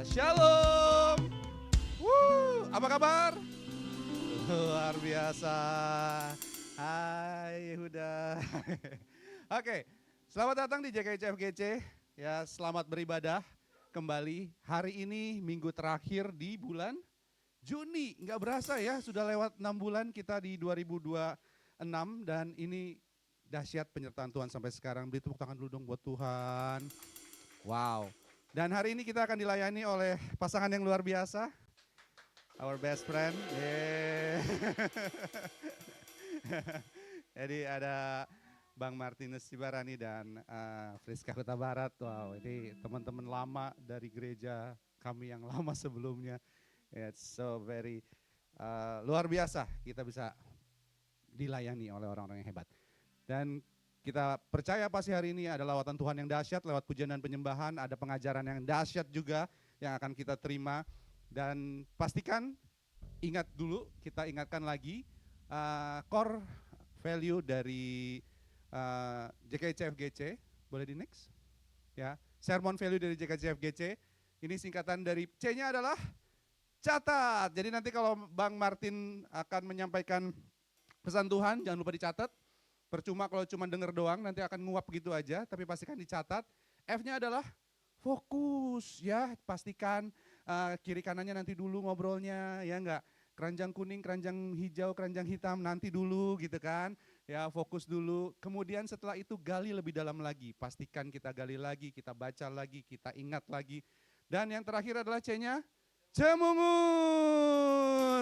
Shalom. Apa kabar? Luar biasa. Hai Yehuda. Oke, selamat datang di JKCFGC. Ya, selamat beribadah kembali. Hari ini minggu terakhir di bulan Juni. Nggak berasa ya, sudah lewat 6 bulan kita di 2026 dan ini dahsyat penyertaan Tuhan sampai sekarang. Beri tepuk tangan dulu dong buat Tuhan. Wow. Dan hari ini kita akan dilayani oleh pasangan yang luar biasa. Our best friend. Yeah. Jadi ada Bang Martinus Sibarani dan Friska Huta Barat. Wow, ini teman-teman lama dari gereja kami yang lama sebelumnya. It's so very luar biasa kita bisa dilayani oleh orang-orang yang hebat. Dan kita percaya pasti hari ini ada lawatan Tuhan yang dahsyat lewat pujian dan penyembahan, ada pengajaran yang dahsyat juga yang akan kita terima. Dan pastikan, ingat dulu, kita ingatkan lagi core value dari JKCFGC, boleh di next? Ya, sermon value dari JKCFGC, ini singkatan dari C-nya adalah catat. Jadi nanti kalau Bang Martin akan menyampaikan pesan Tuhan, jangan lupa dicatat. Percuma kalau cuma denger doang, nanti akan nguap gitu aja, tapi pastikan dicatat. F-nya adalah fokus ya, pastikan kiri kanannya nanti dulu ngobrolnya, ya enggak. Keranjang kuning, keranjang hijau, keranjang hitam nanti dulu gitu kan. Ya fokus dulu, kemudian setelah itu gali lebih dalam lagi. Pastikan kita gali lagi, kita baca lagi, kita ingat lagi. Dan yang terakhir adalah C-nya, cemungut.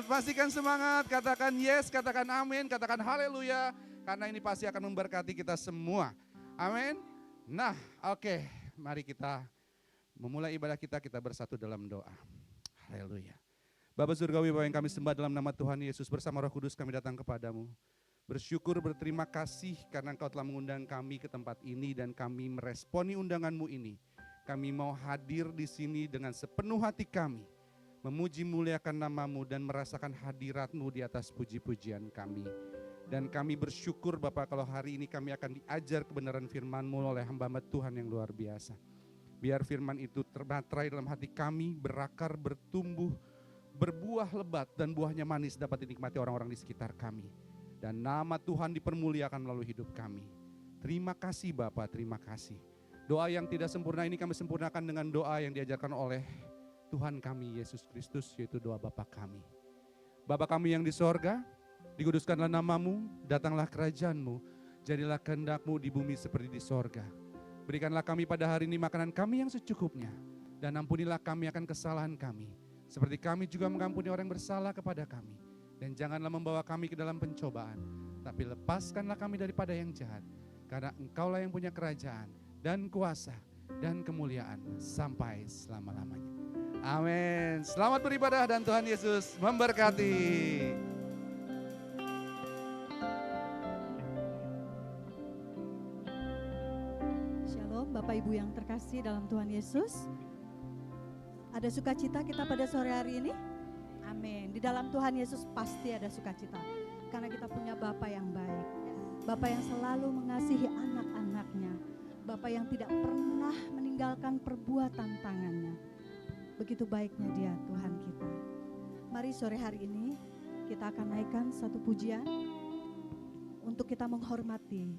Pastikan semangat, katakan yes, katakan amin, katakan haleluya. Karena ini pasti akan memberkati kita semua. Amin. Nah, oke, mari kita memulai ibadah kita bersatu dalam doa. Haleluya. Bapa Surgawi, Bapa yang kami sembah dalam nama Tuhan Yesus, bersama Roh Kudus kami datang kepadamu. Bersyukur, berterima kasih karena Engkau telah mengundang kami ke tempat ini dan kami meresponi undangan-Mu ini. Kami mau hadir di sini dengan sepenuh hati kami, memuji muliakan nama-Mu dan merasakan hadirat-Mu di atas puji-pujian kami. Dan kami bersyukur Bapak kalau hari ini kami akan diajar kebenaran firman-Mu oleh hamba-hamba Tuhan yang luar biasa. Biar firman itu terbaterai dalam hati kami, berakar, bertumbuh, berbuah lebat dan buahnya manis dapat dinikmati orang-orang di sekitar kami. Dan nama Tuhan dipermuliakan melalui hidup kami. Terima kasih Bapak, terima kasih. Doa yang tidak sempurna ini kami sempurnakan dengan doa yang diajarkan oleh Tuhan kami Yesus Kristus, yaitu doa Bapa kami. Bapa kami yang di sorga, dikuduskanlah nama-Mu, datanglah kerajaan-Mu, jadilah kehendak-Mu di bumi seperti di sorga. Berikanlah kami pada hari ini makanan kami yang secukupnya, dan ampunilah kami akan kesalahan kami, seperti kami juga mengampuni orang yang bersalah kepada kami. Dan janganlah membawa kami ke dalam pencobaan, tapi lepaskanlah kami daripada yang jahat, karena Engkaulah yang punya kerajaan, dan kuasa, dan kemuliaan sampai selama-lamanya. Amin. Selamat beribadah dan Tuhan Yesus memberkati. Bapak Ibu yang terkasih dalam Tuhan Yesus, ada sukacita kita pada sore hari ini? Amin. Di dalam Tuhan Yesus pasti ada sukacita, karena kita punya Bapa yang baik, Bapa yang selalu mengasihi anak-anaknya, Bapa yang tidak pernah meninggalkan perbuatan tangannya. Begitu baiknya Dia, Tuhan kita. Mari sore hari ini kita akan naikkan satu pujian untuk kita menghormati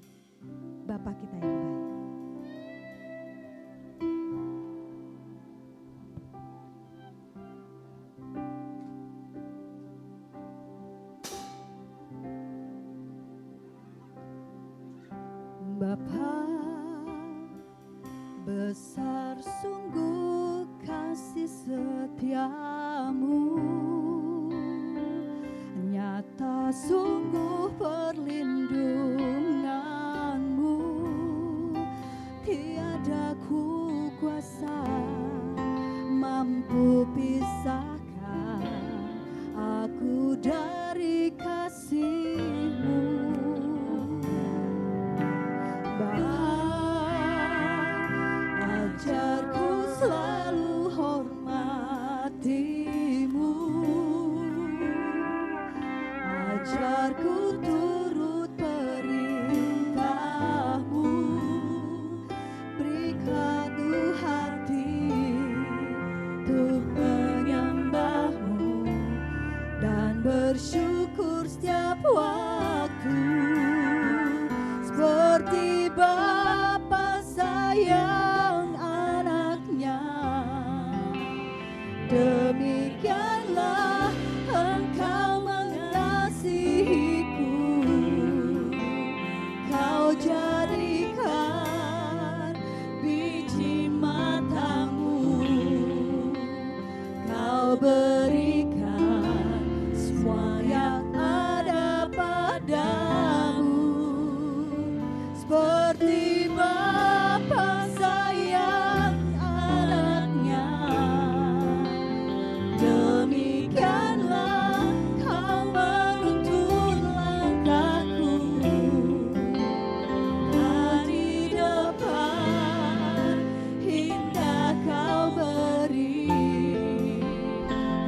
Bapa kita yang baik. Bapa, besar sungguh kasih setiamu, nyata sungguh perlindunganmu, tiada kuasa mampu pisahkan aku dari kasih-Mu. Ajarku selalu hormati-Mu, ajarku turut perintah-Mu, berikan hati Tuhan. Bapa sayang anaknya, demikianlah Engkau mengasihiku. Kau jadikan biji matamu, Kau berikan semua yang ada padamu. Seperti Bapa sayang anaknya, demikianlah Kau menuntun langkahku. Hari depan indah Kau beri,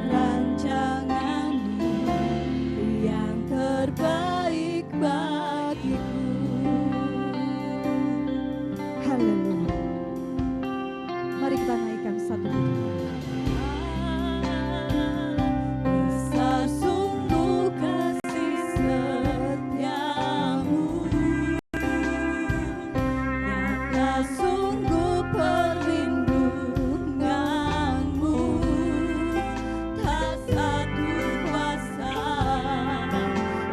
rancangan-Mu yang terbaik bagiku. Haleluya. Mari kita naikkan satu pujian. Besar sungguh kasih setiamu, nyata sungguh perlindunganmu. Tak satu kuasa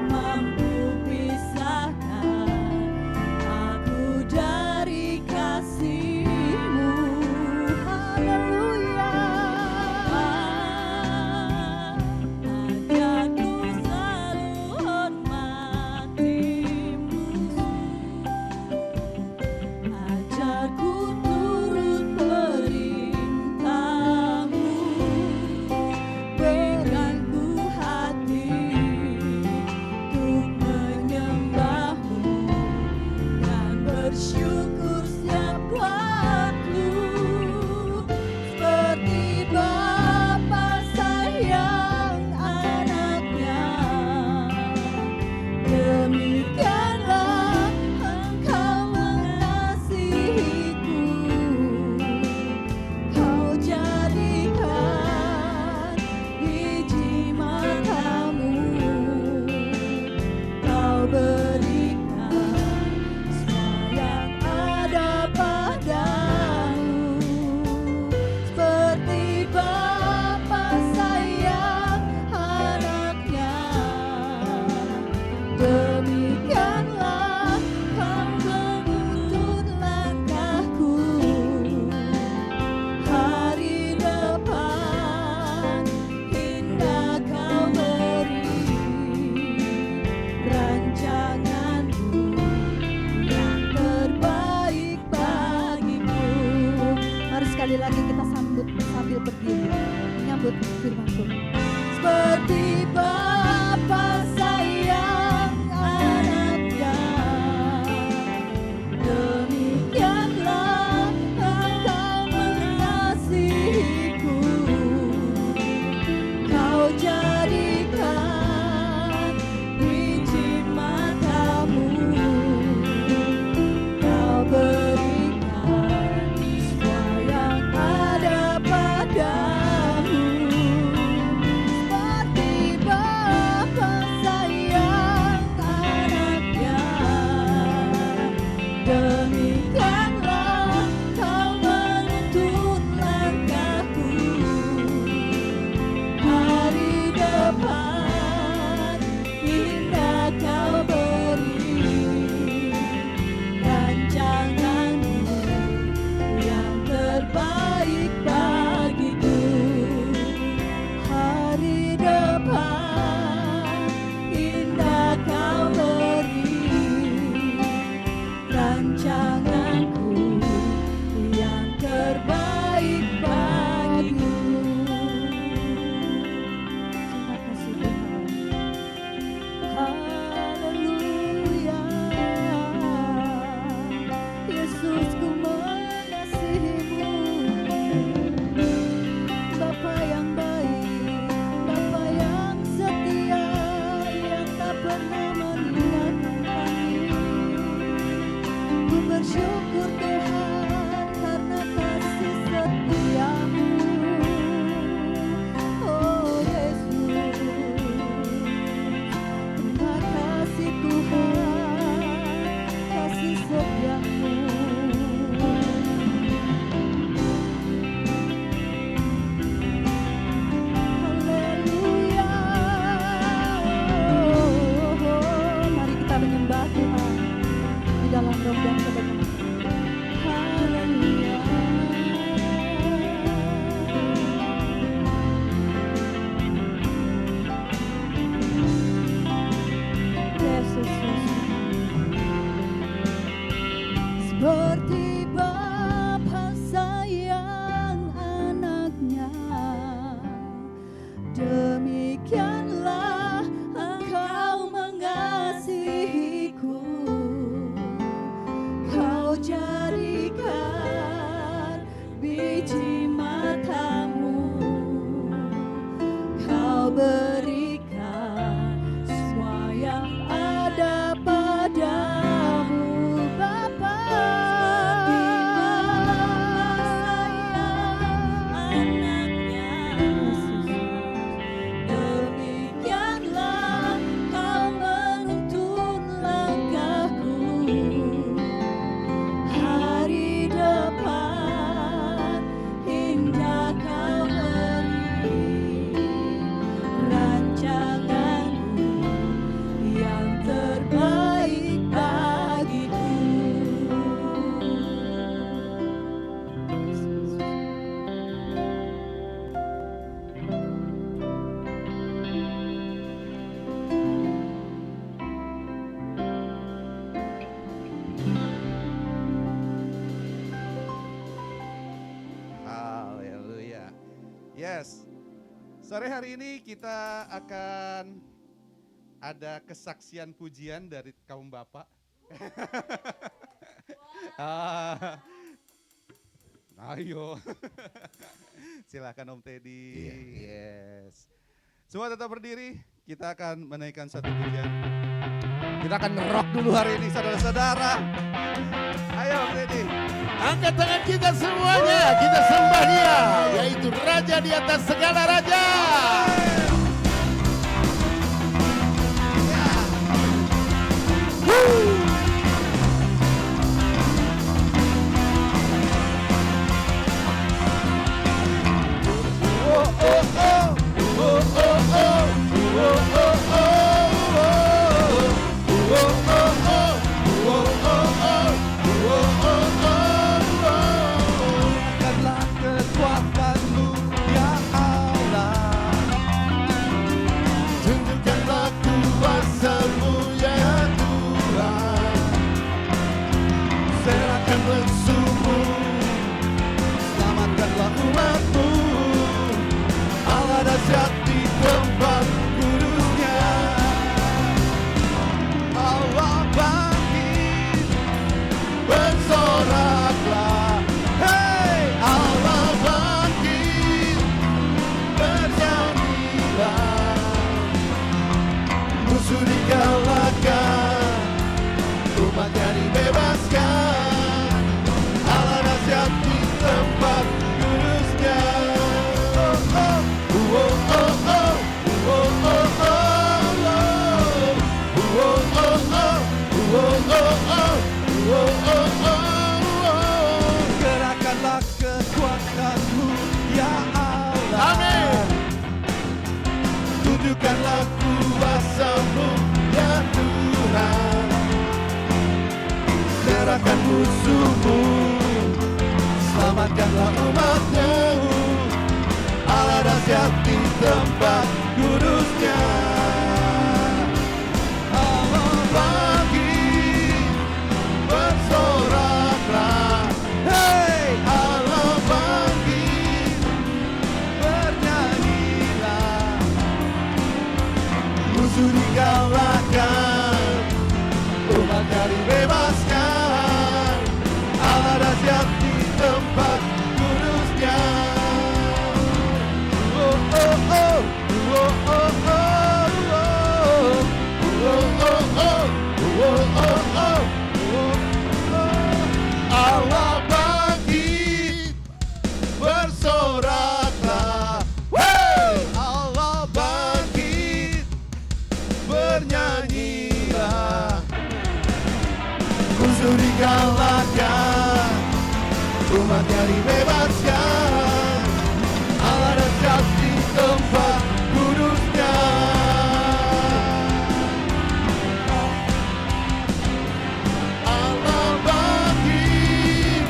mampu pisahkan aku dari kasih-Mu. Haleluya. Ajarku selalu hormati-Mu, ajarku turut perintah-Mu. Berikanku hati untuk menyembah-Mu dan bersyukur setiap waktu. Seperti Bapa sayang anaknya, demikianlah Engkau mengasihiku. Kau jadikan biji matamu, Kau berikan semua yang ada padamu. Seperti Bapa sayang anaknya, demikianlah Kau menuntun langkahku. Hari depan indah Kau beri, rancangan-Mu yang terbaik bagiku. Mari sekali lagi kita sambut sambil berdiri menyambut firman Tuhan. Seperti Bapa sayang anaknya, demikianlah Engkau mengasihiku. Kau jadikan biji matamu, Kau berikan semua yang ada padamu. seperti Bapa sayang anaknya, demikianlah Engkau mengasihiku. Kau jadikan biji matamu, Kau berikan semua yang ada padamu, Bapa. Demikianlah Kau menuntun langkahku, hari depan indah Kau beri, rancanganmu yang terbaik bagiku. Haleluya. Yes. Sore hari ini kita akan ada kesaksian pujian dari kaum bapak. Ah, ayo. Silakan Om Teddy. Yes. Semua tetap berdiri. Kita akan menaikkan satu pujian. Kita akan rock dulu hari ini, saudara-saudara. Ayo Om Teddy. Angkat tangan kita semuanya, kita sembah Dia, yaitu Raja di atas segala raja. Karena kekuatanmu ya Allah, Tunjukkanlah kuasa-Mu ya Tuhan. serahkan musuhmu, selamatkanlah umatmu. Allah dahsyat di tempat kudusnya. Allah bangkit, Bersoraklah, hei Allah bangkit, bernyanyilah. musuh dikalahkan, umatnya dibebaskan. Allah dahsyat di tempat kudusnya. Oh, oh, oh, oh, oh, oh, oh, Gerakkanlah kekuatanmu ya Allah. Amin. Tunjukkanlah kuasa-Mu ya Tuhan. Serahkan musuhmu, selamatkanlah umatmu. Allah dahsyat di tempat kudusnya. Allah bangkit, bersoraklah. Hei Allah bangkit, bernyanyilah. Musuh dikalahkan, umatnya dibebaskan. Allah dahsyat di tempat kudusnya. Oh, oh, oh, oh, oh, oh, oh. Oh, oh, oh, oh, oh, oh, oh. Allah bangkit, bersoraklah. Hey! Allah bangkit, bernyanyilah. Musuh dikalahkan, umatnya dibebaskan. Allah dahsyat di tempat kudusnya. Allah bangkit,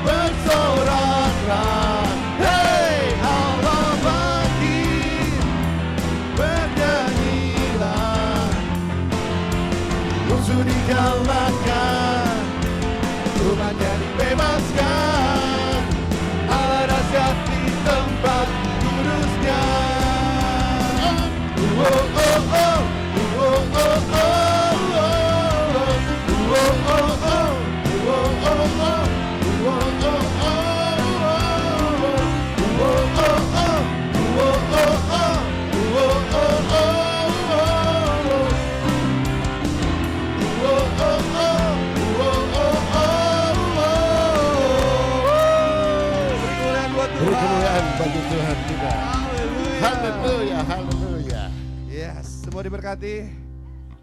bersoraklah. Hei Allah bangkit, bernyanyilah. Musuh dikalahkan, hanya dibebaskan. Allah dahsyat di tempat kudusnya. Oh, oh, oh, oh, oh, oh, bagi Tuhan kita. Haleluya, haleluya. Yes, semua diberkati.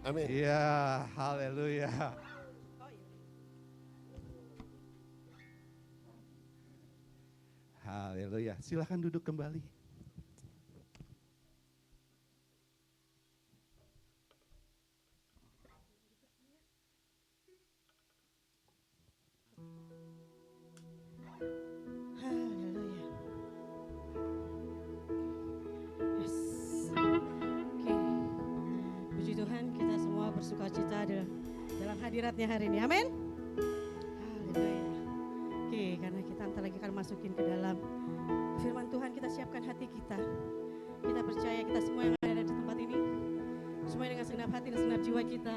Amin. Iya, haleluya. Haleluya. Silakan duduk kembali. Haleluya. Yes. Oke. Puji Tuhan, kita semua bersukacita dalam hadiratnya hari ini. Amin. Haleluya. Oke, karena kita antar lagi akan masukin ke dalam firman Tuhan, kita siapkan hati kita. Kita percaya kita semua yang ada di tempat ini, semua dengan segenap hati dan segenap jiwa kita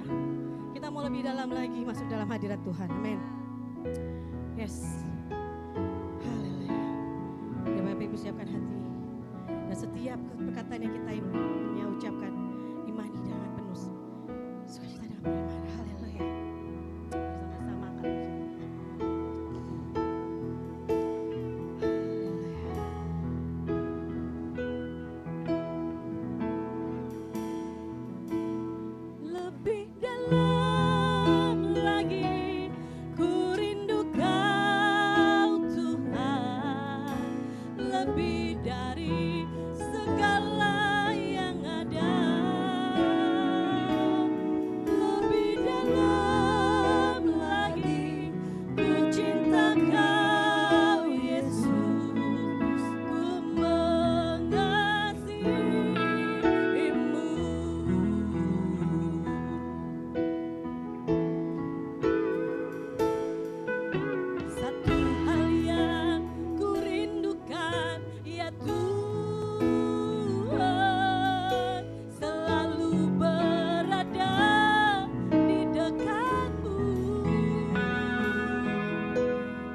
mau lebih dalam lagi masuk dalam hadirat Tuhan. Amin. Yes. Haleluya. Ya Bapak Ibu, siapkan hati. Dan setiap perkataan yang kita ucapkan, imani dengan penuh sukacita dan beriman. Haleluya. Bersama-sama angkat pujian. Lebih dalam lagi ku rindu Kau Tuhan, lebih dari segala yang ada, lebih dalam lagi ku cinta Kau Yesus, ku mengasihimu. Satu hal yang ku rindukan, ya Tuhan, selalu berada di dekat-Mu.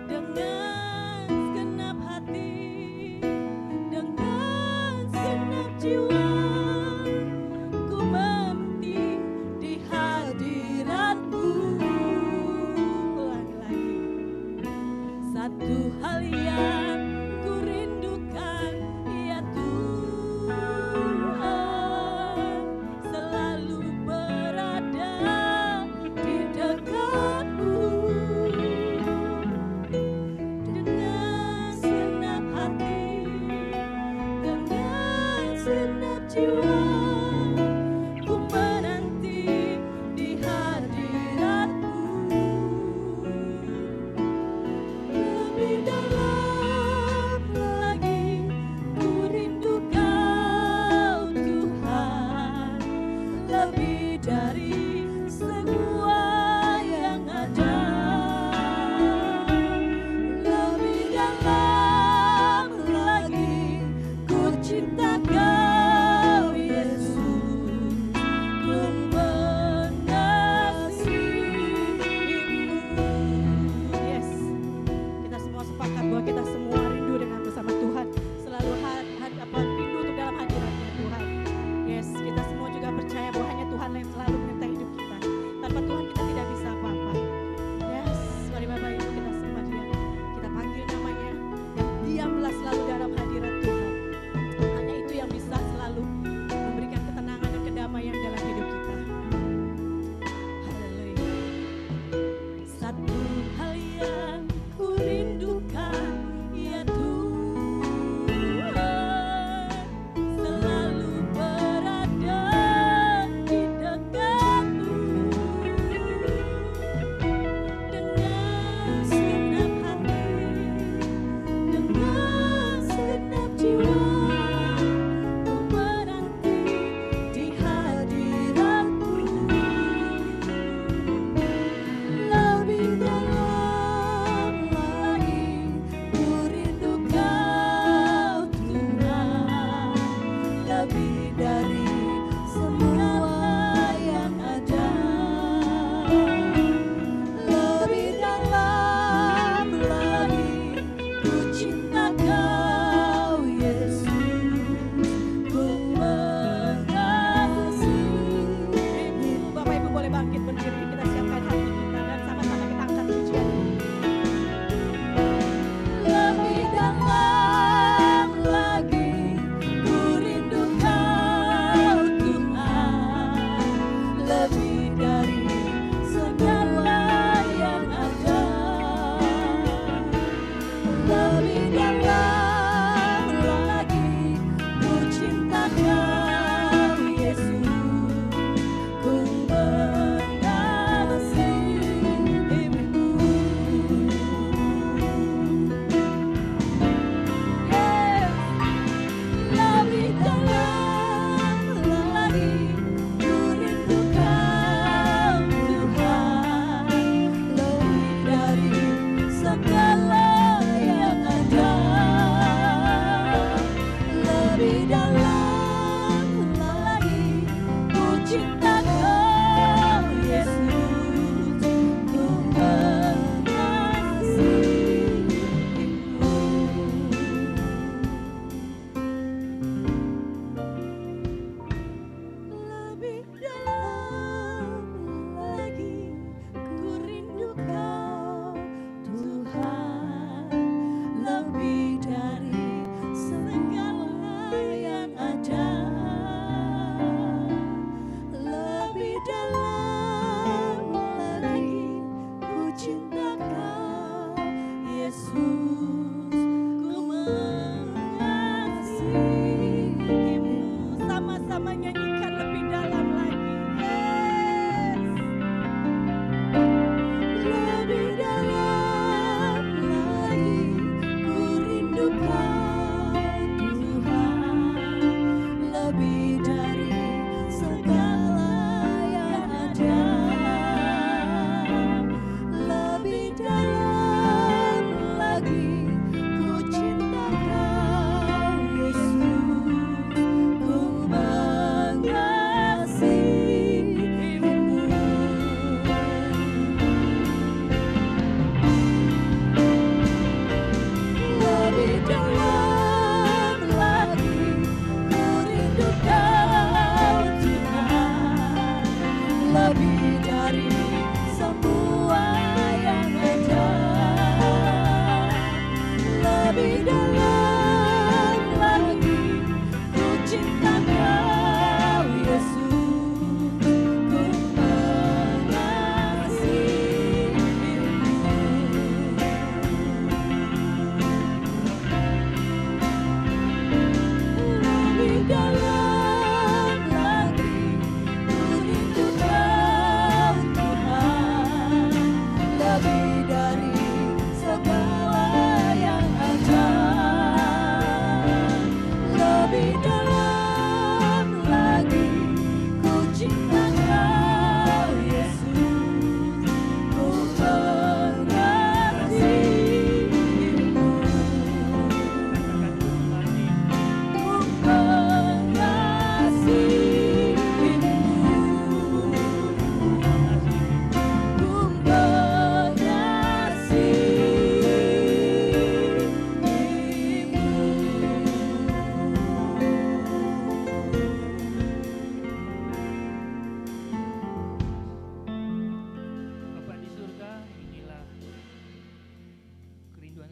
Dengan segenap hati, dengan segenap jiwa, ku menanti di hadirat-Mu. Ulangi lagi. Satu hal yang ku rindukan, ya Tuhan, selalu berada di dekat-Mu. Dengan segenap hati, dengan segenap jiwa, ku menanti di hadirat-Mu. Lebih dalam lagi ku rindu Kau Tuhan, lebih dari semua yang ada, lebih dalam lagi ku cinta Kau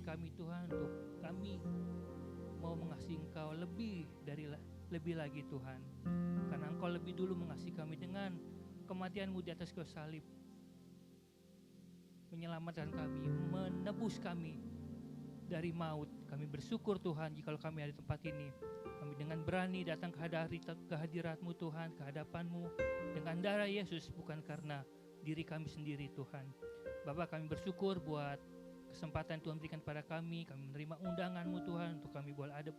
Tuhan kami Tuhan, untuk kami mau mengasihi Engkau lebih lagi Tuhan. Karena Engkau lebih dulu mengasihi kami dengan kematian-Mu di atas kayu salib, menyelamatkan kami, menebus kami dari maut. Kami bersyukur Tuhan jika kami ada di tempat ini. Kami dengan berani datang ke hadirat-Mu Tuhan, ke hadapan-Mu dengan darah Yesus, bukan karena diri kami sendiri Tuhan. Bapak, kami bersyukur buat kesempatan Tuhan berikan pada kami menerima undangan-Mu Tuhan, untuk kami boleh ada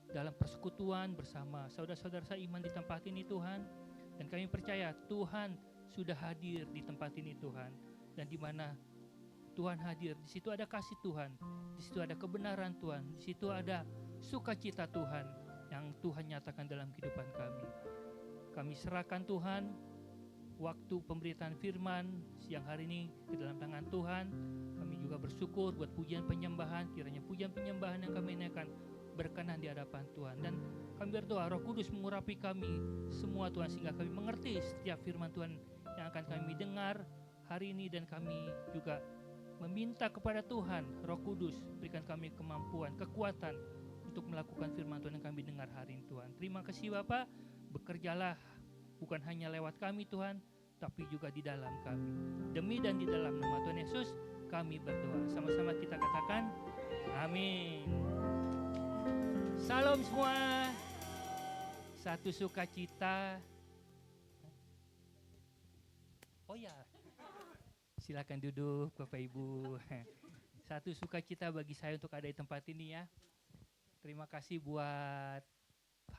dalam persekutuan bersama saudara-saudara seiman di tempat ini Tuhan. Dan kami percaya Tuhan sudah hadir di tempat ini Tuhan. Dan di mana Tuhan hadir, di situ ada kasih Tuhan, di situ ada kebenaran Tuhan, di situ ada sukacita Tuhan yang Tuhan nyatakan dalam kehidupan kami. Kami serahkan Tuhan waktu pemberitaan firman siang hari ini ke dalam tangan Tuhan. Kami juga bersyukur buat pujian penyembahan, kiranya pujian penyembahan yang kami naikkan berkenan di hadapan Tuhan. Dan kami berdoa Roh Kudus mengurapi kami semua Tuhan, sehingga kami mengerti setiap firman Tuhan yang akan kami dengar hari ini. Dan kami juga meminta kepada Tuhan, Roh Kudus berikan kami kemampuan, kekuatan untuk melakukan firman Tuhan yang kami dengar hari ini Tuhan. Terima kasih Bapak, bekerjalah bukan hanya lewat kami Tuhan, tapi juga di dalam kami. Demi dan di dalam nama Tuhan Yesus kami berdoa. Sama-sama kita katakan amin. Salam semua, satu sukacita. Oh ya, silakan duduk Bapak Ibu. Satu sukacita bagi saya untuk ada di tempat ini ya. Terima kasih buat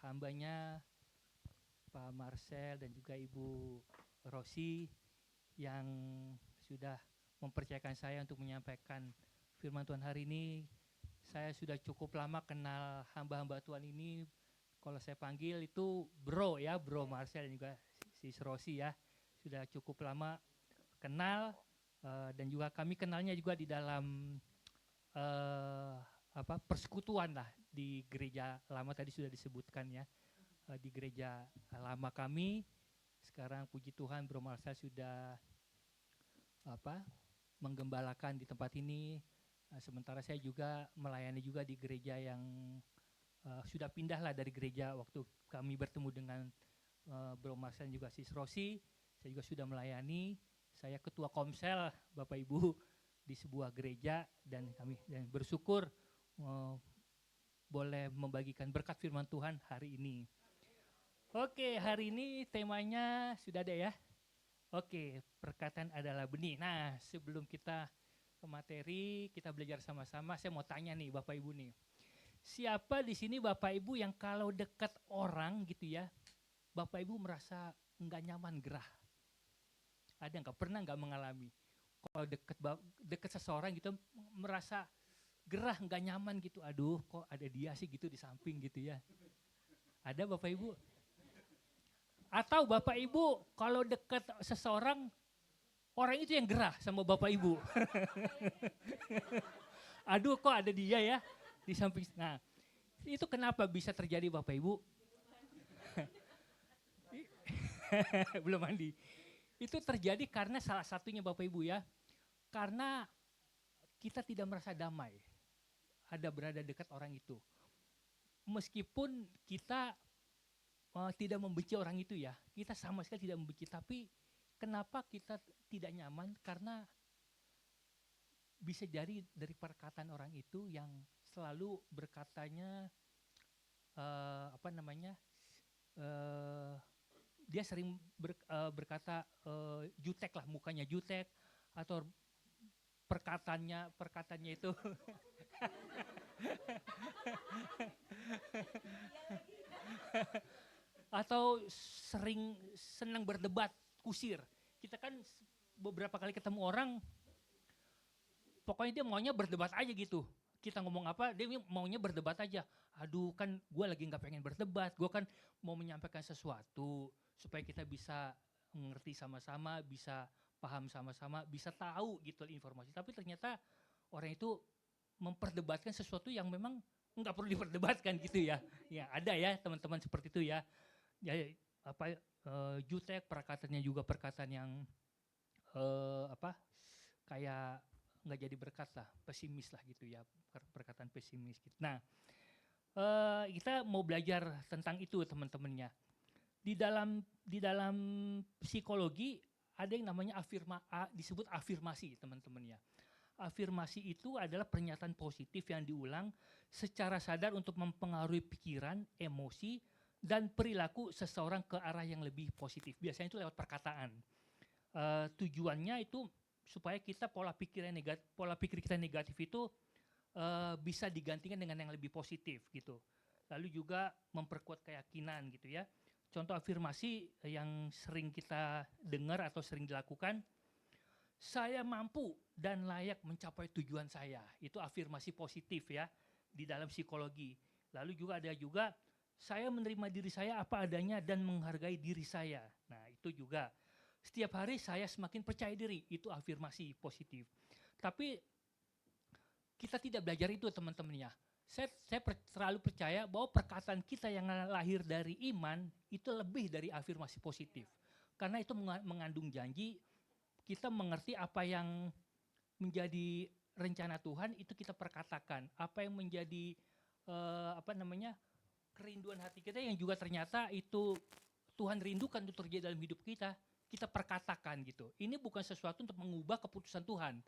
hambanya Pak Marcel dan juga Ibu Rosi yang sudah mempercayakan saya untuk menyampaikan firman Tuhan hari ini. Saya sudah cukup lama kenal hamba-hamba Tuhan ini. Kalau saya panggil itu bro ya, Bro Marcel dan juga si Rosi ya. Sudah cukup lama kenal, dan juga kami kenalnya juga di dalam persekutuan lah di gereja lama, tadi sudah disebutkan ya. Di gereja lama kami. Sekarang puji Tuhan Bro Marcel sudah menggembalakan di tempat ini. Sementara saya juga melayani juga di gereja yang sudah pindah lah dari gereja waktu kami bertemu dengan Bro Marcel dan juga Sis Rosi. Saya juga sudah melayani. Saya ketua komsel Bapak Ibu di sebuah gereja, dan kami bersyukur boleh membagikan berkat firman Tuhan hari ini. Oke, hari ini temanya sudah ada ya. Oke, perkataan adalah benih. Nah, sebelum kita ke materi, kita belajar sama-sama. Saya mau tanya nih Bapak Ibu nih. Siapa di sini Bapak Ibu yang kalau dekat orang gitu ya, Bapak Ibu merasa nggak nyaman, gerah? Ada nggak? Pernah nggak mengalami? Kalau dekat seseorang gitu merasa gerah, nggak nyaman gitu. Aduh, kok ada dia sih gitu di samping gitu ya. Ada Bapak Ibu? Atau Bapak Ibu kalau dekat seseorang, orang itu yang gerah sama Bapak Ibu. Aduh, kok ada dia ya di samping. Nah, itu kenapa bisa terjadi Bapak Ibu? Belum mandi. Itu terjadi karena salah satunya Bapak Ibu ya. Karena kita tidak merasa damai. Ada berada dekat orang itu. Meskipun kita tidak membenci orang itu ya. Kita sama sekali tidak membenci, tapi kenapa kita tidak nyaman? Karena bisa jadi dari perkataan orang itu yang selalu berkatanya dia sering berkata jutek lah, mukanya jutek, atau perkataannya itu atau sering senang berdebat, kusir. Kita kan beberapa kali ketemu orang, pokoknya dia maunya berdebat aja gitu. Kita ngomong apa, dia maunya berdebat aja. Aduh, kan gue lagi gak pengen berdebat, gue kan mau menyampaikan sesuatu supaya kita bisa mengerti sama-sama, bisa paham sama-sama, bisa tahu gitu informasi. Tapi ternyata orang itu memperdebatkan sesuatu yang memang nggak perlu diperdebatkan gitu ya. Ya ada ya teman-teman seperti itu ya. Ya jutek, perkataannya juga perkataan yang kayak nggak jadi berkat lah, pesimis lah gitu ya, perkataan pesimis gitu. Nah, kita mau belajar tentang itu teman-temannya. Di dalam psikologi ada yang namanya disebut afirmasi teman-temannya. Afirmasi itu adalah pernyataan positif yang diulang secara sadar untuk mempengaruhi pikiran, emosi, dan perilaku seseorang ke arah yang lebih positif. Biasanya itu lewat perkataan. Tujuannya itu supaya kita pola pikir kita negatif itu bisa digantikan dengan yang lebih positif gitu. Lalu juga memperkuat keyakinan gitu ya. Contoh afirmasi yang sering kita dengar atau sering dilakukan, saya mampu dan layak mencapai tujuan saya. Itu afirmasi positif ya di dalam psikologi. Lalu juga saya menerima diri saya apa adanya dan menghargai diri saya. Nah, itu juga setiap hari saya semakin percaya diri. Itu afirmasi positif. Tapi kita tidak belajar itu teman-temannya. Saya terlalu percaya bahwa perkataan kita yang lahir dari iman itu lebih dari afirmasi positif. Karena itu mengandung janji, kita mengerti apa yang menjadi rencana Tuhan itu kita perkatakan. Apa yang menjadi kerinduan hati kita yang juga ternyata itu Tuhan rindukan untuk terjadi dalam hidup kita, kita perkatakan gitu. Ini bukan sesuatu untuk mengubah keputusan Tuhan,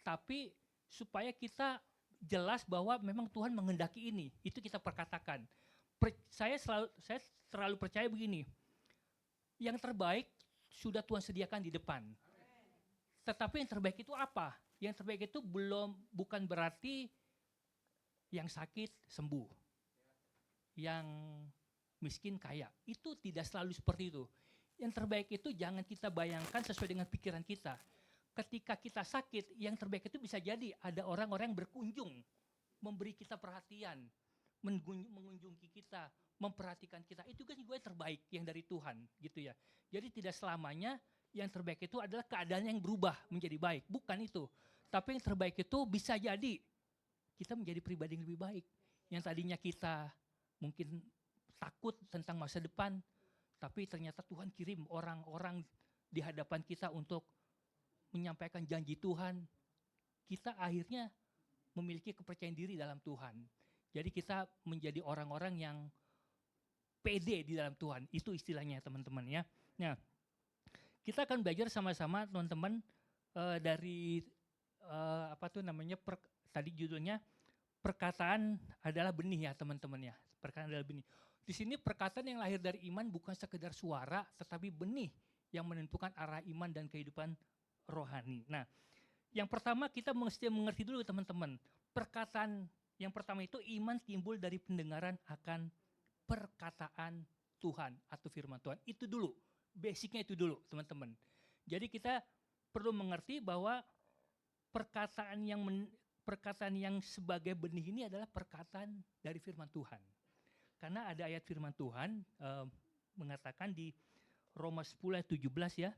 tapi supaya kita jelas bahwa memang Tuhan menghendaki ini, itu kita perkatakan. Saya terlalu percaya begini, yang terbaik sudah Tuhan sediakan di depan. Tetapi yang terbaik itu apa? Yang terbaik itu bukan berarti yang sakit sembuh, yang miskin kaya. Itu tidak selalu seperti itu. Yang terbaik itu jangan kita bayangkan sesuai dengan pikiran kita. Ketika kita sakit, yang terbaik itu bisa jadi ada orang-orang yang berkunjung, memberi kita perhatian, mengunjungi kita, memperhatikan kita. Itu kan juga yang terbaik yang dari Tuhan gitu ya. Jadi tidak selamanya yang terbaik itu adalah keadaan yang berubah menjadi baik. Bukan itu. Tapi yang terbaik itu bisa jadi kita menjadi pribadi yang lebih baik. Yang tadinya kita mungkin takut tentang masa depan, tapi ternyata Tuhan kirim orang-orang di hadapan kita untuk menyampaikan janji Tuhan. Kita akhirnya memiliki kepercayaan diri dalam Tuhan. Jadi kita menjadi orang-orang yang pede di dalam Tuhan. Itu istilahnya teman-teman ya. Nah, kita akan belajar sama-sama teman-teman dari tadi judulnya perkataan adalah benih ya teman-teman ya. Perkataan adalah benih. Di sini perkataan yang lahir dari iman bukan sekedar suara, tetapi benih yang menentukan arah iman dan kehidupan rohani. Nah, yang pertama kita mesti mengerti dulu teman-teman. Perkataan yang pertama itu iman timbul dari pendengaran akan perkataan Tuhan atau firman Tuhan. Itu dulu, basicnya itu dulu teman-teman. Jadi kita perlu mengerti bahwa perkataan yang sebagai benih ini adalah perkataan dari firman Tuhan. Karena ada ayat firman Tuhan mengatakan di Roma 10 ayat 17 ya.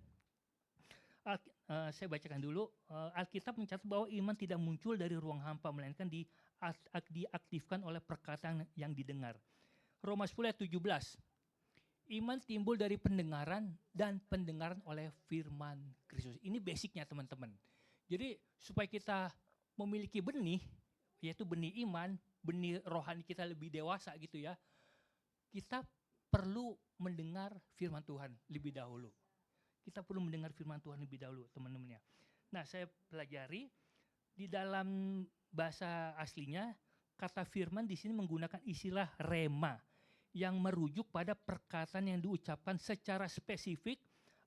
Saya bacakan dulu. Alkitab mencatat bahwa iman tidak muncul dari ruang hampa, melainkan diaktifkan oleh perkataan yang didengar. Roma 10 ayat 17. Iman timbul dari pendengaran dan pendengaran oleh firman Kristus. Ini basicnya teman-teman. Jadi supaya kita memiliki benih, yaitu benih iman, benih rohani kita lebih dewasa gitu ya, kita perlu mendengar firman Tuhan lebih dahulu. Kita perlu mendengar firman Tuhan lebih dahulu teman-teman ya. Nah, saya pelajari di dalam bahasa aslinya kata firman di sini menggunakan istilah rema yang merujuk pada perkataan yang diucapkan secara spesifik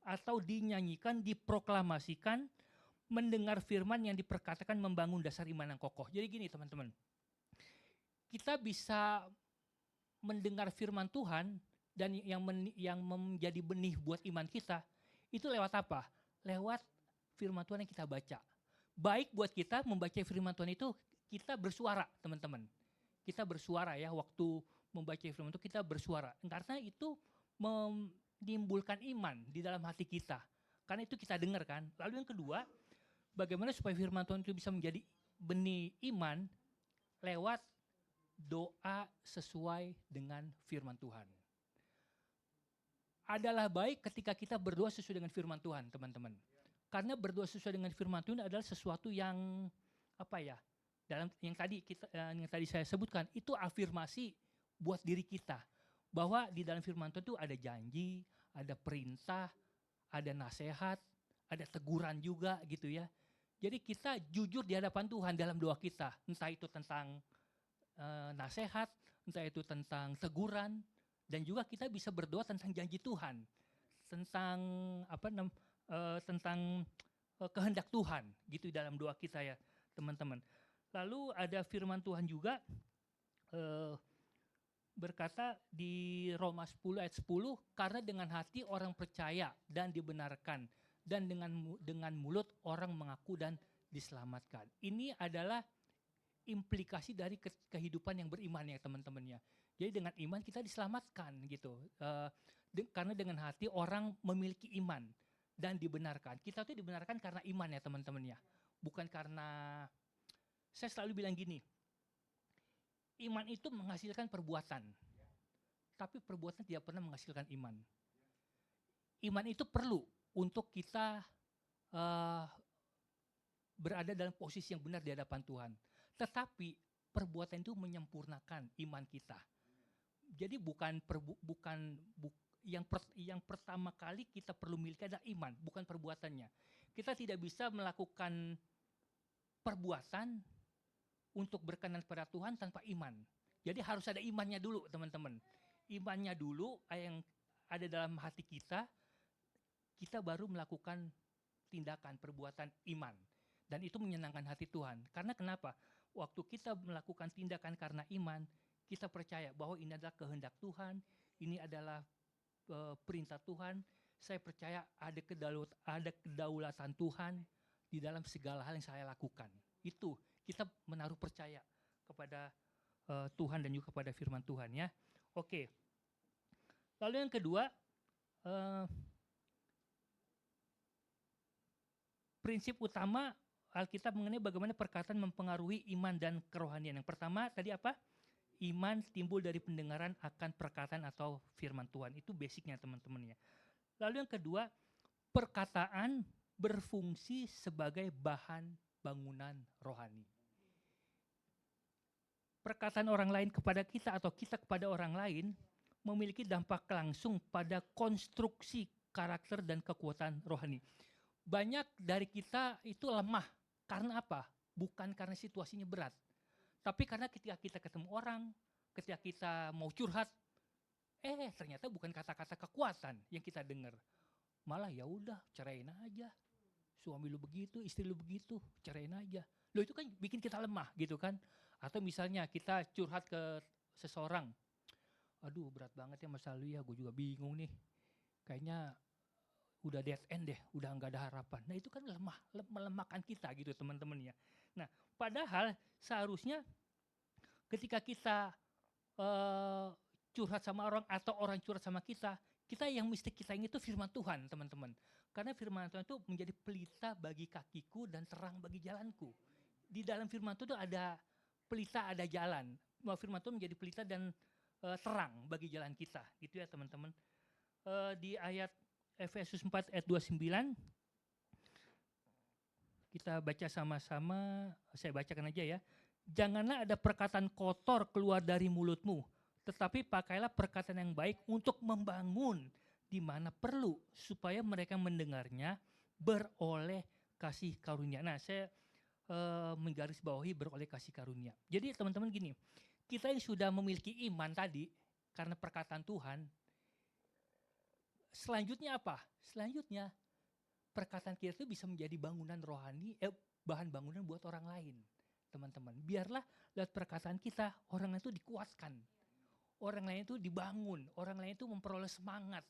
atau dinyanyikan, diproklamasikan. Mendengar firman yang diperkatakan membangun dasar iman yang kokoh. Jadi gini teman-teman, kita bisa mendengar firman Tuhan dan yang menjadi benih buat iman kita, itu lewat apa? Lewat firman Tuhan yang kita baca. Baik buat kita membaca firman Tuhan itu, kita bersuara teman-teman. Kita bersuara ya, waktu membaca firman Tuhan kita bersuara. Karena itu menimbulkan iman di dalam hati kita. Karena itu kita dengar kan. Lalu yang kedua, bagaimana supaya firman Tuhan itu bisa menjadi benih iman lewat doa sesuai dengan firman Tuhan. Adalah baik ketika kita berdoa sesuai dengan firman Tuhan, teman-teman. Karena berdoa sesuai dengan firman Tuhan adalah sesuatu yang apa ya? Dalam yang tadi saya sebutkan itu afirmasi buat diri kita bahwa di dalam firman Tuhan itu ada janji, ada perintah, ada nasihat, ada teguran juga gitu ya. Jadi kita jujur di hadapan Tuhan dalam doa kita, entah itu tentang nasihat, entah itu tentang teguran, dan juga kita bisa berdoa tentang janji Tuhan, tentang kehendak Tuhan gitu dalam doa kita ya teman-teman. Lalu ada firman Tuhan juga berkata di Roma 10 ayat 10, karena dengan hati orang percaya dan dibenarkan, dan dengan mulut orang mengaku dan diselamatkan. Ini adalah implikasi dari kehidupan yang beriman ya teman-teman ya. Jadi dengan iman kita diselamatkan gitu. Karena dengan hati orang memiliki iman dan dibenarkan. Kita tuh dibenarkan karena iman ya teman-teman ya. Bukan karena, saya selalu bilang gini, iman itu menghasilkan perbuatan. Tapi perbuatan tidak pernah menghasilkan iman. Iman itu perlu untuk kita berada dalam posisi yang benar di hadapan Tuhan. Tetapi perbuatan itu menyempurnakan iman kita. Jadi yang pertama kali kita perlu miliki adalah iman, bukan perbuatannya. Kita tidak bisa melakukan perbuatan untuk berkenan pada Tuhan tanpa iman. Jadi harus ada imannya dulu teman-teman. Imannya dulu yang ada dalam hati kita baru melakukan tindakan perbuatan iman. Dan itu menyenangkan hati Tuhan. Karena kenapa? Waktu kita melakukan tindakan karena iman, kita percaya bahwa ini adalah kehendak Tuhan, ini adalah perintah Tuhan. Saya percaya ada kedaulatan Tuhan di dalam segala hal yang saya lakukan. Itu kita menaruh percaya kepada Tuhan dan juga kepada firman Tuhan ya. Oke. Lalu yang kedua, prinsip utama Alkitab mengenai bagaimana perkataan mempengaruhi iman dan kerohanian. Yang pertama tadi apa? Iman timbul dari pendengaran akan perkataan atau firman Tuhan. Itu basicnya teman-teman ya. Lalu yang kedua, perkataan berfungsi sebagai bahan bangunan rohani. Perkataan orang lain kepada kita atau kita kepada orang lain memiliki dampak langsung pada konstruksi karakter dan kekuatan rohani. Banyak dari kita itu lemah. Karena apa? Bukan karena situasinya berat. Tapi karena ketika kita ketemu orang, ketika kita mau curhat, ternyata bukan kata-kata kekuatan yang kita dengar. Malah ya udah, ceraiin aja. Suami lu begitu, istri lu begitu, ceraiin aja. Lo itu kan bikin kita lemah gitu kan. Atau misalnya kita curhat ke seseorang. Aduh berat banget ya masa lalu ya, gue juga bingung nih. Kayaknya udah dead end deh, udah nggak ada harapan. Nah itu kan melemahkan kita gitu teman-teman ya. Nah padahal seharusnya ketika kita curhat sama orang atau orang curhat sama kita yang mesti kita ingat itu firman Tuhan teman-teman. Karena firman Tuhan itu menjadi pelita bagi kakiku dan terang bagi jalanku. Di dalam firman Tuhan itu ada pelita, ada jalan. Firman Tuhan menjadi pelita dan terang bagi jalan kita. Gitu ya teman-teman. Di ayat Efesus 4 ayat 29 kita baca sama-sama, saya bacakan aja ya. Janganlah ada perkataan kotor keluar dari mulutmu, tetapi pakailah perkataan yang baik untuk membangun di mana perlu, supaya mereka mendengarnya beroleh kasih karunia. Nah saya menggarisbawahi beroleh kasih karunia. Jadi teman-teman gini, kita yang sudah memiliki iman tadi karena perkataan Tuhan, selanjutnya apa? Selanjutnya perkataan kita itu bisa menjadi bangunan rohani, bahan bangunan buat orang lain. Teman-teman, biarlah lewat perkataan kita orang lain itu dikuatkan. Orang lain itu dibangun, orang lain itu memperoleh semangat.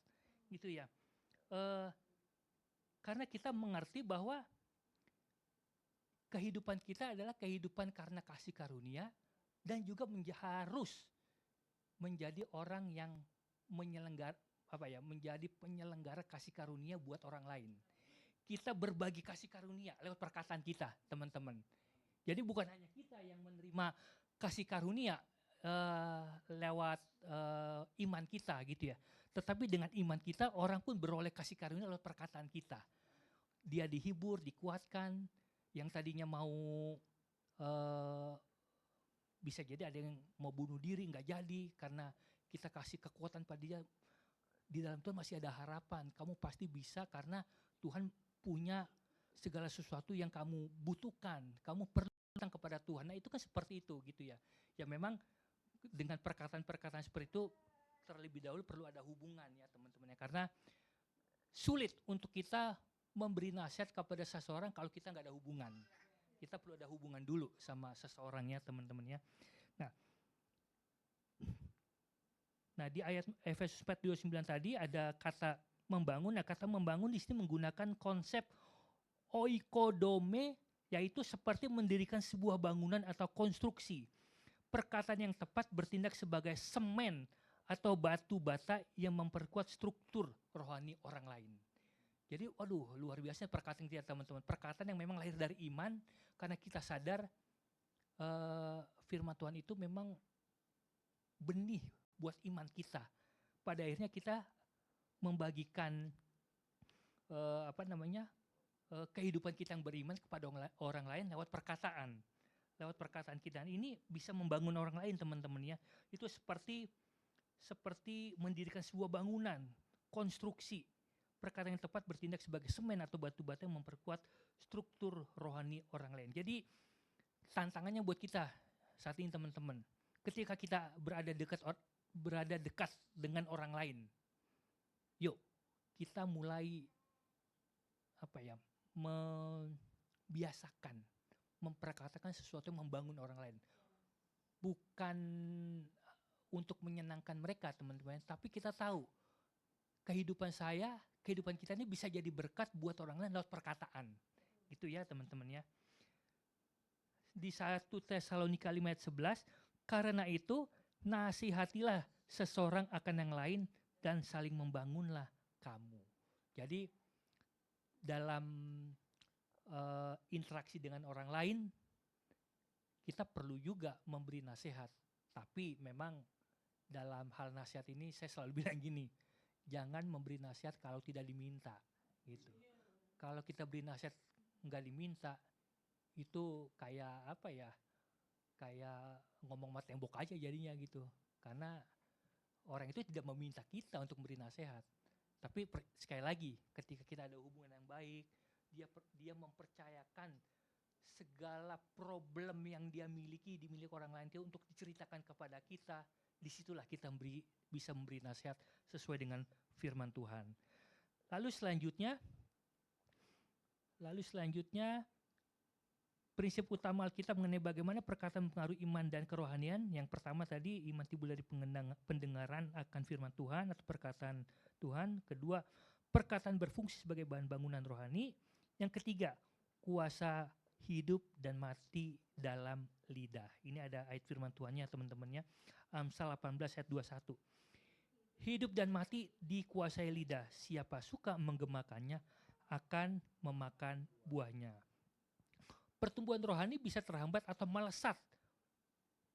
Gitu ya. Karena kita mengerti bahwa kehidupan kita adalah kehidupan karena kasih karunia dan juga harus menjadi orang yang menjadi penyelenggara kasih karunia buat orang lain. Kita berbagi kasih karunia lewat perkataan kita, teman-teman. Jadi bukan hanya kita yang menerima kasih karunia lewat iman kita gitu ya. Tetapi dengan iman kita orang pun beroleh kasih karunia lewat perkataan kita. dia dihibur, dikuatkan. Yang tadinya mau bisa jadi ada yang mau bunuh diri, nggak jadi, karena kita kasih kekuatan pada dia. Di dalam Tuhan masih ada harapan. Kamu pasti bisa karena Tuhan punya segala sesuatu yang kamu butuhkan. Kamu perlu datang kepada Tuhan. Nah itu kan seperti itu gitu ya. Ya memang dengan perkataan-perkataan seperti itu terlebih dahulu perlu ada hubungan ya teman-teman ya. Karena sulit untuk kita memberi nasihat kepada seseorang kalau kita nggak ada hubungan. Kita perlu ada hubungan dulu sama seseorang ya teman-teman ya. Nah di ayat Efesus 4:29 tadi ada kata membangun. Nah kata membangun di sini menggunakan konsep oikodome, yaitu seperti mendirikan sebuah bangunan atau konstruksi. Perkataan yang tepat bertindak sebagai semen atau batu bata yang memperkuat struktur rohani orang lain. Jadi waduh luar biasa perkataan kita teman-teman. Perkataan yang memang lahir dari iman karena kita sadar firman Tuhan itu memang benih buat iman kita. Pada akhirnya kita membagikan kehidupan kita yang beriman kepada orang lain lewat perkataan. Lewat perkataan kita. Ini bisa membangun orang lain teman-teman ya. Itu seperti mendirikan sebuah bangunan, konstruksi. Perkataan yang tepat bertindak sebagai semen atau batu bata yang memperkuat struktur rohani orang lain. Jadi tantangannya buat kita saat ini teman-teman. Ketika kita berada dekat dengan orang lain, yuk kita mulai membiasakan, memperkatakan sesuatu yang membangun orang lain. Bukan untuk menyenangkan mereka teman-teman, tapi kita tahu kehidupan kita ini bisa jadi berkat buat orang lain lewat perkataan. Gitu ya teman-teman ya. Di 1 Tesalonika 5 ayat 11, karena itu nasihatilah seseorang akan yang lain dan saling membangunlah kamu. Jadi dalam interaksi dengan orang lain kita perlu juga memberi nasihat. Tapi memang dalam hal nasihat ini saya selalu bilang gini, jangan memberi nasihat kalau tidak diminta gitu. Kalau kita beri nasihat nggak diminta itu kayak kayak ngomong sama tembok aja jadinya gitu. Karena orang itu tidak meminta kita untuk beri nasihat. Tapi sekali lagi, ketika kita ada hubungan yang baik, dia mempercayakan segala problem yang dia dimiliki orang lain itu untuk diceritakan kepada kita. Disitulah kita bisa memberi nasihat sesuai dengan firman Tuhan. Lalu selanjutnya prinsip utama Alkitab mengenai bagaimana perkataan mempengaruhi iman dan kerohanian. Yang pertama tadi, iman timbul dari pendengaran akan firman Tuhan atau perkataan Tuhan. Kedua, perkataan berfungsi sebagai bahan bangunan rohani. Yang ketiga, kuasa hidup dan mati dalam lidah. Ini ada ayat firman Tuhannya teman-temannya. Amsal 18 ayat 21. Hidup dan mati dikuasai lidah. Siapa suka menggemakannya akan memakan buahnya. Pertumbuhan rohani bisa terhambat atau melesat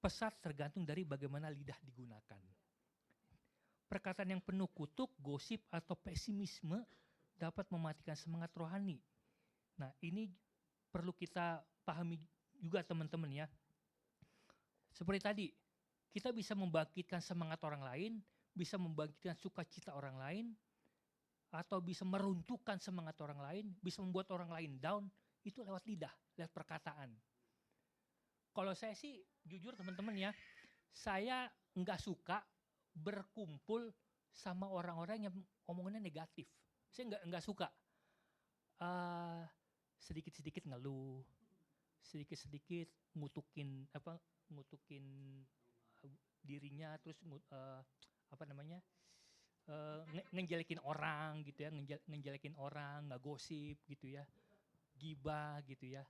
pesat tergantung dari bagaimana lidah digunakan. Perkataan yang penuh kutuk, gosip, atau pesimisme dapat mematikan semangat rohani. Nah ini perlu kita pahami juga teman-teman ya. Seperti tadi, kita bisa membangkitkan semangat orang lain, bisa membangkitkan sukacita orang lain, atau bisa meruntuhkan semangat orang lain, bisa membuat orang lain down, itu lewat lidah, lewat perkataan. Kalau saya sih jujur teman-teman ya, saya nggak suka berkumpul sama orang-orang yang omongannya negatif. Saya nggak suka. Sedikit-sedikit ngeluh, sedikit-sedikit ngutukin dirinya, terus ngejelekin orang gitu ya, ngejelekin orang, nggak gosip gitu ya, gibah gitu ya.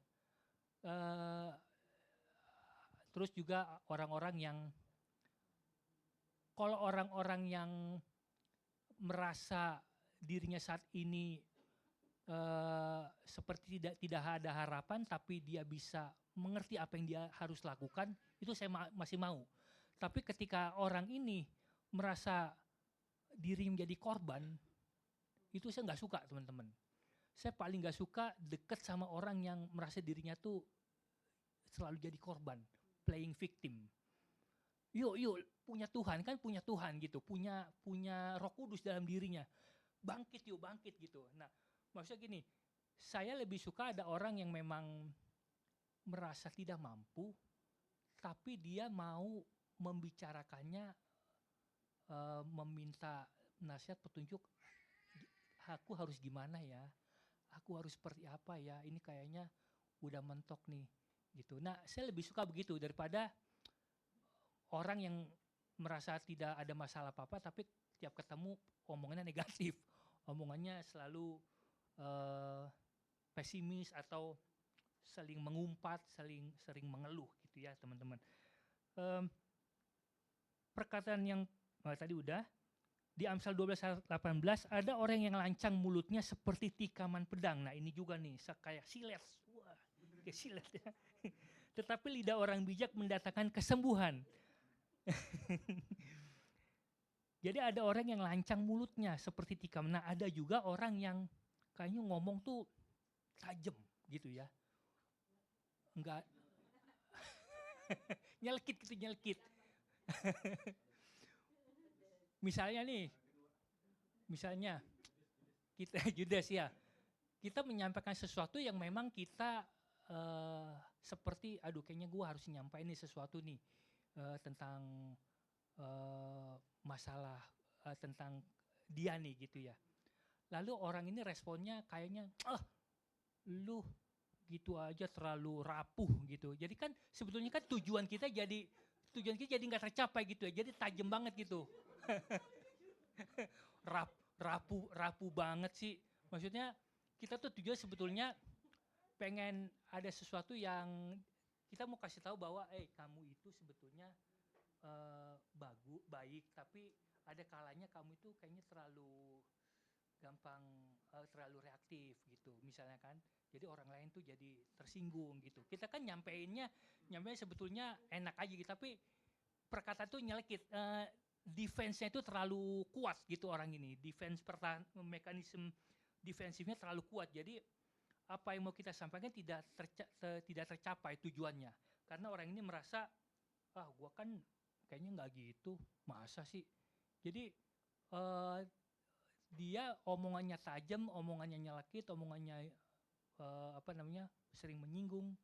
Terus juga kalau orang-orang yang merasa dirinya saat ini seperti tidak ada harapan, tapi dia bisa mengerti apa yang dia harus lakukan, itu saya masih mau. Tapi ketika orang ini merasa diri menjadi korban, itu saya nggak suka teman-teman. saya paling gak suka deket sama orang yang merasa dirinya tuh selalu jadi korban, playing victim. Yuk, punya Tuhan kan, punya Tuhan gitu, punya Roh Kudus dalam dirinya. Bangkit gitu. Nah, maksudnya gini, saya lebih suka ada orang yang memang merasa tidak mampu, tapi dia mau membicarakannya, meminta nasihat, petunjuk, aku harus gimana ya, aku harus seperti apa ya, ini kayaknya udah mentok nih gitu. Nah, saya lebih suka begitu daripada orang yang merasa tidak ada masalah apa-apa tapi tiap ketemu omongannya negatif, omongannya selalu pesimis atau saling mengumpat, sering mengeluh gitu ya teman-teman. Perkataan yang tadi udah, di Amsal 12:18 ada orang yang lancang mulutnya seperti tikaman pedang. Nah ini juga nih, kayak silet. Wah, kayak silet ya. Tetapi lidah orang bijak mendatangkan kesembuhan. Jadi ada orang yang lancang mulutnya seperti tikam. Nah ada juga orang yang kayaknya ngomong tuh tajam gitu ya. Enggak. nyelkit. Misalnya kita Judas ya, kita menyampaikan sesuatu yang memang kita seperti aduh kayaknya gue harus nyampain nih sesuatu nih tentang masalah tentang dia nih gitu ya. Lalu orang ini responnya kayaknya lu gitu aja terlalu rapuh gitu. Jadi kan sebetulnya kan tujuan kita jadi nggak tercapai gitu ya. Jadi tajam banget gitu. rapuh banget sih. Maksudnya kita tuh tujuan sebetulnya pengen ada sesuatu yang kita mau kasih tahu bahwa kamu itu sebetulnya baik, tapi ada kalanya kamu itu kayaknya terlalu gampang, terlalu reaktif gitu misalnya kan. Jadi orang lain tuh jadi tersinggung gitu. Kita kan nyampeinnya sebetulnya enak aja gitu, tapi perkataan tuh nyelekit. Defense-nya itu terlalu kuat gitu orang ini. Mekanisme defensifnya terlalu kuat. Jadi apa yang mau kita sampaikan tidak tercapai tujuannya. Karena orang ini merasa, gua kan kayaknya nggak gitu, masa sih. Jadi dia omongannya tajam, omongannya nyelekit, omongannya sering menyinggung.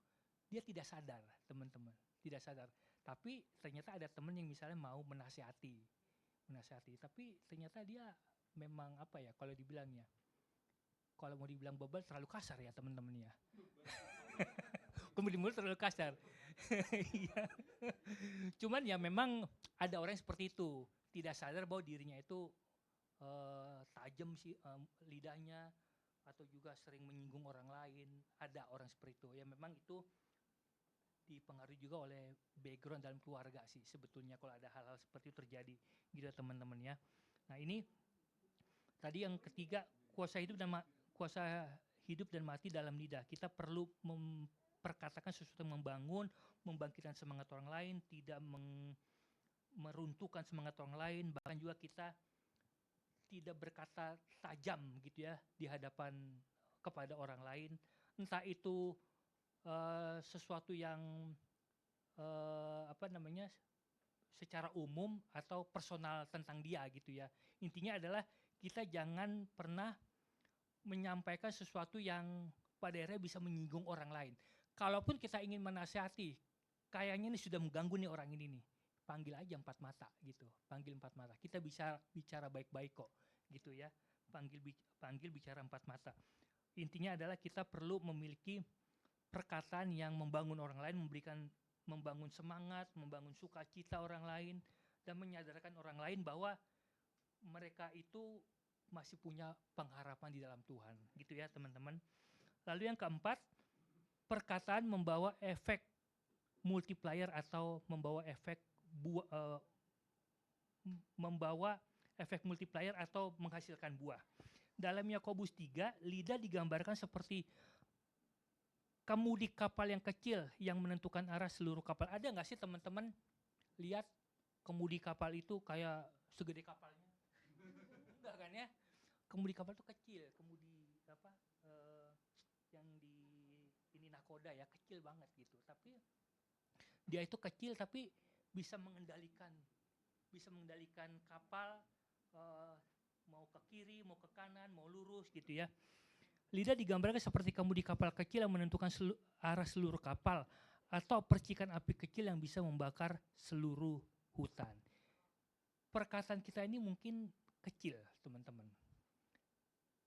Dia tidak sadar, teman-teman, tidak sadar. Tapi ternyata ada teman yang misalnya mau menasihati, tapi ternyata dia memang kalau dibilangnya, kalau mau dibilang bebal terlalu kasar ya teman-teman ya. Kemudian terlalu kasar. Cuman ya memang ada orang yang seperti itu, tidak sadar bahwa dirinya itu tajam sih lidahnya, atau juga sering menyinggung orang lain. Ada orang seperti itu. Ya memang itu dipengaruhi juga oleh background dalam keluarga sih sebetulnya kalau ada hal-hal seperti itu terjadi gitu teman-teman ya. Nah ini tadi yang ketiga, kuasa hidup dan mati dalam lidah. Kita perlu memperkatakan sesuatu yang membangun, membangkitkan semangat orang lain, tidak meruntuhkan semangat orang lain, bahkan juga kita tidak berkata tajam gitu ya di hadapan kepada orang lain. Entah itu sesuatu yang secara umum atau personal tentang dia gitu ya. Intinya adalah kita jangan pernah menyampaikan sesuatu yang pada akhirnya bisa menyinggung orang lain. Kalaupun kita ingin menasihati, kayaknya ini sudah mengganggu nih orang ini nih, panggil aja 4 mata gitu, panggil 4 mata. Kita bisa bicara baik-baik kok gitu ya, panggil bicara 4 mata. Intinya adalah kita perlu memiliki perkataan yang membangun orang lain, membangun semangat, membangun sukacita orang lain, dan menyadarkan orang lain bahwa mereka itu masih punya pengharapan di dalam Tuhan, gitu ya teman-teman. Lalu yang keempat, perkataan membawa efek multiplier atau membawa efek multiplier atau menghasilkan buah. Dalam Yakobus 3, lidah digambarkan seperti kemudi kapal yang kecil yang menentukan arah seluruh kapal. Ada nggak sih teman-teman lihat kemudi kapal itu kayak segede kapalnya? Enggak kan ya? Kemudi kapal itu kecil, nakoda ya, kecil banget gitu. Tapi dia itu kecil tapi bisa mengendalikan kapal, mau ke kiri, mau ke kanan, mau lurus gitu ya. Lidah digambarkan seperti kamu di kapal kecil yang menentukan arah seluruh kapal, atau percikan api kecil yang bisa membakar seluruh hutan. Perkataan kita ini mungkin kecil, teman-teman.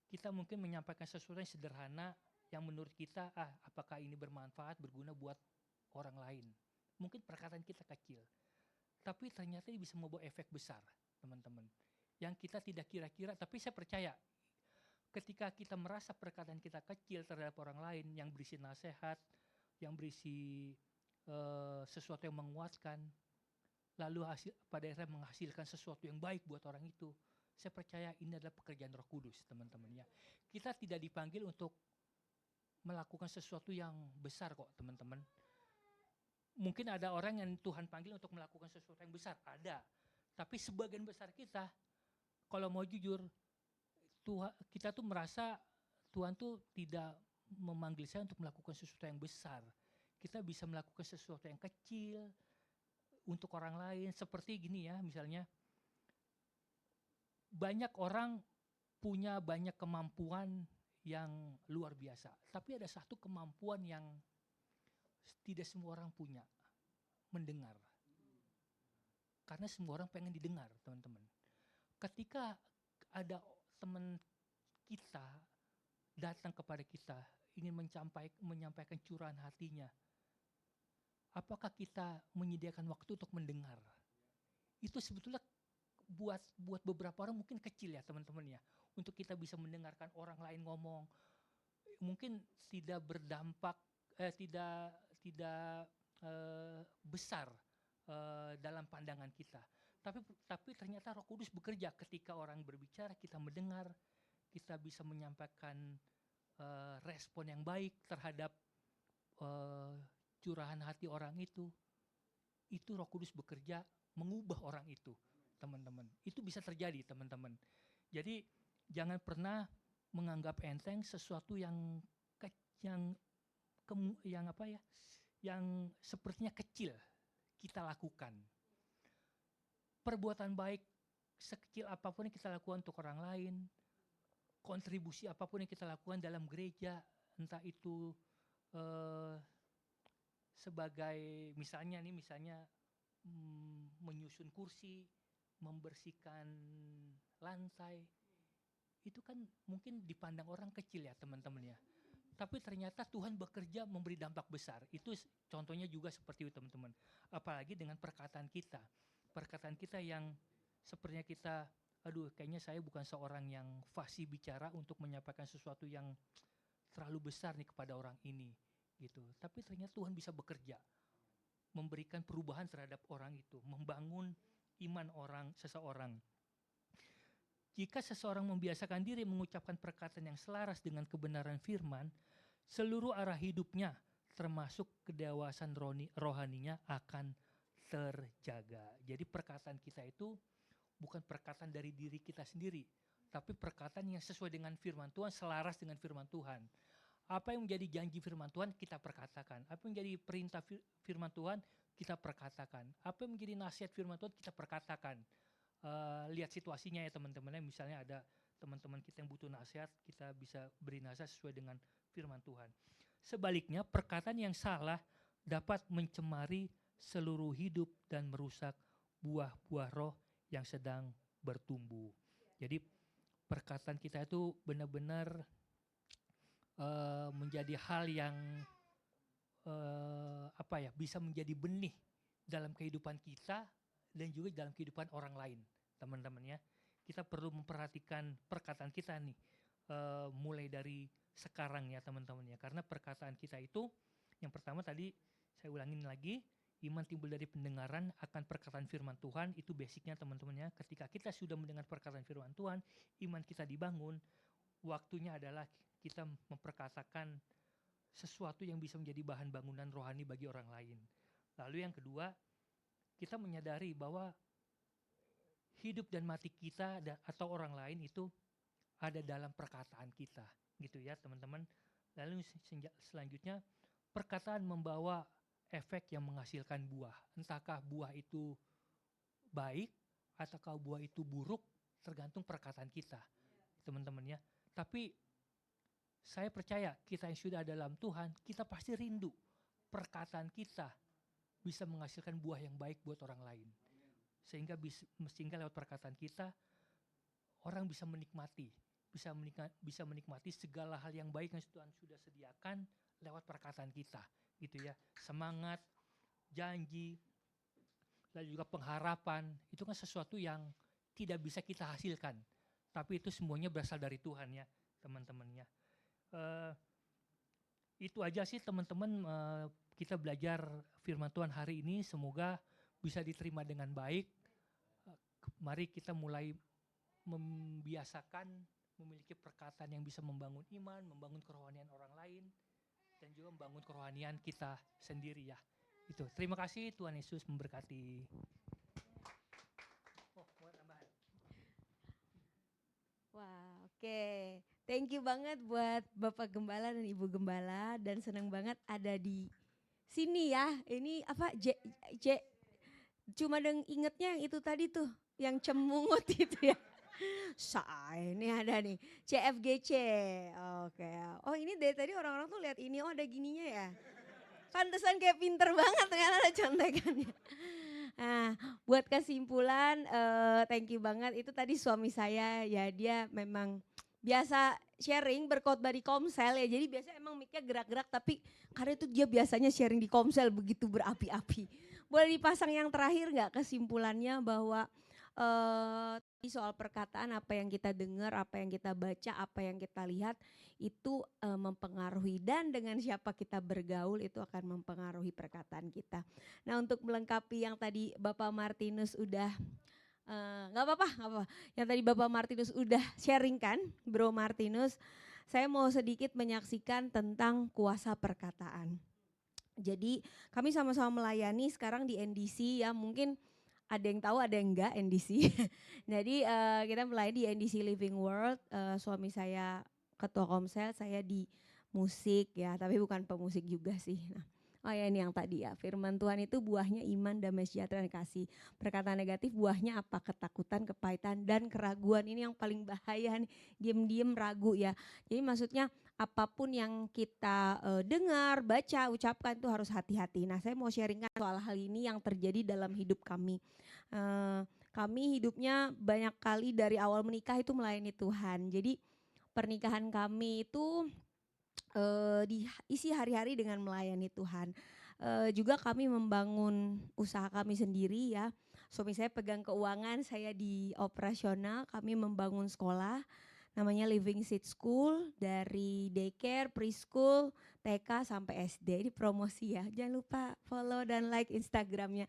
Kita mungkin menyampaikan sesuatu yang sederhana yang menurut kita, apakah ini bermanfaat, berguna buat orang lain. Mungkin perkataan kita kecil, tapi ternyata ini bisa membawa efek besar, teman-teman. Yang kita tidak kira-kira, tapi saya percaya ketika kita merasa perkataan kita kecil terhadap orang lain yang berisi nasihat, yang berisi sesuatu yang menguatkan, lalu pada akhirnya menghasilkan sesuatu yang baik buat orang itu, saya percaya ini adalah pekerjaan Roh Kudus, teman-teman ya. Kita tidak dipanggil untuk melakukan sesuatu yang besar kok, teman-teman. Mungkin ada orang yang Tuhan panggil untuk melakukan sesuatu yang besar, ada. Tapi sebagian besar kita, kalau mau jujur, kita tuh merasa Tuhan tuh tidak memanggil saya untuk melakukan sesuatu yang besar. Kita bisa melakukan sesuatu yang kecil untuk orang lain. Seperti gini ya, misalnya banyak orang punya banyak kemampuan yang luar biasa. Tapi ada satu kemampuan yang tidak semua orang punya, mendengar. Karena semua orang pengen didengar, teman-teman. Ketika ada teman kita datang kepada kita, ingin menyampaikan curahan hatinya, apakah kita menyediakan waktu untuk mendengar? Itu sebetulnya buat beberapa orang mungkin kecil ya, teman-teman ya. Untuk kita bisa mendengarkan orang lain ngomong, mungkin tidak berdampak, tidak besar dalam pandangan kita. Tapi ternyata Roh Kudus bekerja ketika orang berbicara, kita mendengar, kita bisa menyampaikan respon yang baik terhadap curahan hati orang itu. Itu Roh Kudus bekerja mengubah orang itu, teman-teman. Itu bisa terjadi, teman-teman. Jadi jangan pernah menganggap enteng sesuatu yang sepertinya kecil kita lakukan. Perbuatan baik sekecil apapun yang kita lakukan untuk orang lain, kontribusi apapun yang kita lakukan dalam gereja, entah itu sebagai misalnya menyusun kursi, membersihkan lantai, itu kan mungkin dipandang orang kecil ya, teman-teman ya. Tapi ternyata Tuhan bekerja memberi dampak besar. Itu contohnya juga seperti itu, teman-teman. Apalagi dengan perkataan kita. Perkataan kita yang sepertinya kita, kayaknya saya bukan seorang yang fasih bicara untuk menyampaikan sesuatu yang terlalu besar nih kepada orang ini, gitu. Tapi ternyata Tuhan bisa bekerja, memberikan perubahan terhadap orang itu, membangun iman seseorang. Jika seseorang membiasakan diri mengucapkan perkataan yang selaras dengan kebenaran firman, seluruh arah hidupnya, termasuk kedewasaan rohaninya akan terjaga. Jadi perkataan kita itu bukan perkataan dari diri kita sendiri, tapi perkataan yang sesuai dengan firman Tuhan, selaras dengan firman Tuhan. Apa yang menjadi janji firman Tuhan, kita perkatakan. Apa yang menjadi perintah firman Tuhan, kita perkatakan. Apa yang menjadi nasihat firman Tuhan, kita perkatakan. Lihat situasinya ya teman-teman, misalnya ada teman-teman kita yang butuh nasihat, kita bisa beri nasihat sesuai dengan firman Tuhan. Sebaliknya, perkataan yang salah dapat mencemari seluruh hidup dan merusak buah-buah roh yang sedang bertumbuh. Jadi perkataan kita itu benar-benar menjadi hal yang bisa menjadi benih dalam kehidupan kita dan juga dalam kehidupan orang lain, teman-teman ya. Kita perlu memperhatikan perkataan kita nih, mulai dari sekarang ya teman-teman ya. Karena perkataan kita itu, yang pertama tadi saya ulangin lagi, iman timbul dari pendengaran akan perkataan firman Tuhan, itu basicnya teman-teman ya. Ketika kita sudah mendengar perkataan firman Tuhan, iman kita dibangun, waktunya adalah kita memperkatakan sesuatu yang bisa menjadi bahan bangunan rohani bagi orang lain. Lalu yang kedua, kita menyadari bahwa hidup dan mati kita atau orang lain itu ada dalam perkataan kita, gitu ya teman-teman. Lalu selanjutnya, perkataan membawa efek yang menghasilkan buah. Entahkah buah itu baik ataukah buah itu buruk, tergantung perkataan kita, teman-teman ya. Tapi saya percaya kita yang sudah dalam Tuhan, kita pasti rindu perkataan kita bisa menghasilkan buah yang baik buat orang lain. Sehingga lewat perkataan kita, orang bisa menikmati segala hal yang baik yang Tuhan sudah sediakan lewat perkataan kita, gitu ya. Semangat, janji, lalu juga pengharapan, itu kan sesuatu yang tidak bisa kita hasilkan, tapi itu semuanya berasal dari Tuhan ya, teman-temannya. Itu aja sih teman-teman, kita belajar firman Tuhan hari ini, semoga bisa diterima dengan baik. Mari kita mulai membiasakan memiliki perkataan yang bisa membangun iman, membangun kerohanian orang lain, dan juga membangun kerohanian kita sendiri ya. Itu. Terima kasih, Tuhan Yesus memberkati. Oh, mau tambahan? Wah, oke. Thank you banget buat Bapak Gembala dan Ibu Gembala, dan senang banget ada di sini ya. Ini apa? Cuma ingetnya yang itu tadi tuh, yang cemungut itu ya. Ini ada nih, CFGC. Oke. Oh, ini dari tadi orang-orang tuh lihat ini, oh ada gininya ya. Pantesan kayak pinter banget ternyata ada contekannya. Nah, buat kesimpulan, thank you banget. Itu tadi suami saya ya, dia memang biasa sharing berkhotbah di Komsel ya. Jadi biasa emang mic-nya gerak-gerak, tapi karena itu dia biasanya sharing di Komsel begitu berapi-api. Boleh dipasang yang terakhir nggak kesimpulannya bahwa soal perkataan, apa yang kita dengar, apa yang kita baca, apa yang kita lihat itu mempengaruhi, dan dengan siapa kita bergaul itu akan mempengaruhi perkataan kita. Nah, untuk melengkapi yang tadi Bapak Martinus udah nggak apa-apa, yang tadi Bapak Martinus udah sharing kan, Bro Martinus, saya mau sedikit menyaksikan tentang kuasa perkataan. Jadi kami sama-sama melayani sekarang di NDC ya, mungkin ada yang tahu, ada yang enggak NDC. Jadi kita melayani di NDC Living World. Suami saya ketua Komsel, saya di musik ya, tapi bukan pemusik juga sih. Nah, oh ya ini yang tadi ya, firman Tuhan itu buahnya iman, damai sejahtera, dan kasih. Perkataan negatif buahnya apa? Ketakutan, kepahitan, dan keraguan. Ini yang paling bahaya nih, diem-diem ragu ya. Jadi maksudnya apapun yang kita dengar, baca, ucapkan itu harus hati-hati. Nah, saya mau sharingkan soal hal ini yang terjadi dalam hidup kami. Kami hidupnya banyak kali dari awal menikah itu melayani Tuhan. Jadi pernikahan kami itu diisi hari-hari dengan melayani Tuhan. Juga kami membangun usaha kami sendiri ya. Suami saya pegang keuangan, saya di operasional. Kami membangun sekolah namanya Living Seed School, dari daycare, preschool, TK sampai SD. Ini promosi ya, jangan lupa follow dan like Instagramnya.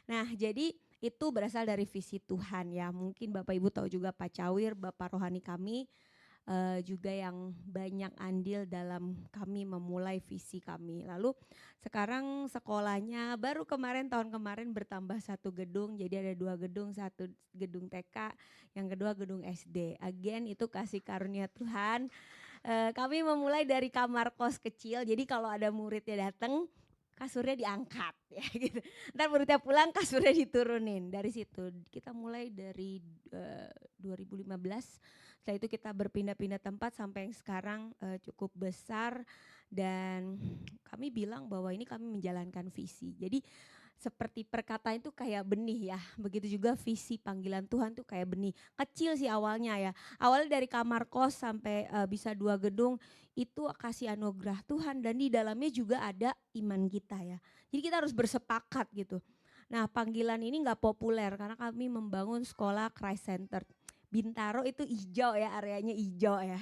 Nah, jadi itu berasal dari visi Tuhan ya. Mungkin Bapak Ibu tahu juga Pak Cawir, Bapak rohani kami, juga yang banyak andil dalam kami memulai visi kami. Lalu sekarang sekolahnya baru tahun kemarin bertambah 1 gedung, jadi ada 2 gedung, 1 gedung TK, yang kedua gedung SD. Again itu kasih karunia Tuhan. Kami memulai dari kamar kos kecil, jadi kalau ada muridnya datang, kasurnya diangkat ya gitu. Ntar muridnya pulang, kasurnya diturunin. Dari situ kita mulai dari 2015. Setelah itu kita berpindah-pindah tempat sampai yang sekarang cukup besar, dan kami bilang bahwa ini kami menjalankan visi. Jadi seperti perkataan itu kayak benih ya, begitu juga visi panggilan Tuhan tuh kayak benih. Kecil sih awalnya ya, awalnya dari kamar kos sampai bisa 2 gedung, itu kasih anugerah Tuhan, dan di dalamnya juga ada iman kita ya. Jadi kita harus bersepakat gitu. Nah, panggilan ini gak populer karena kami membangun sekolah Christ Center. Bintaro itu hijau ya, areanya hijau ya.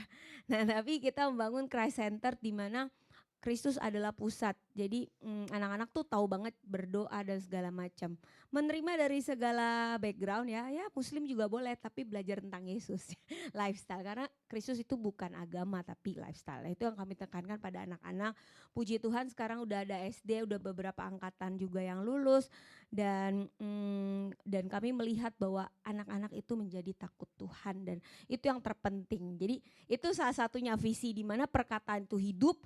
Nah, tapi kita membangun Christ Center di mana Kristus adalah pusat. Jadi anak-anak tuh tahu banget berdoa dan segala macam. Menerima dari segala background ya, Muslim juga boleh, tapi belajar tentang Yesus, lifestyle. Karena Kristus itu bukan agama tapi lifestyle. Itu yang kami tekankan pada anak-anak. Puji Tuhan sekarang udah ada SD, udah beberapa angkatan juga yang lulus, dan kami melihat bahwa anak-anak itu menjadi takut Tuhan, dan itu yang terpenting. Jadi itu salah satunya visi di mana perkataan itu hidup.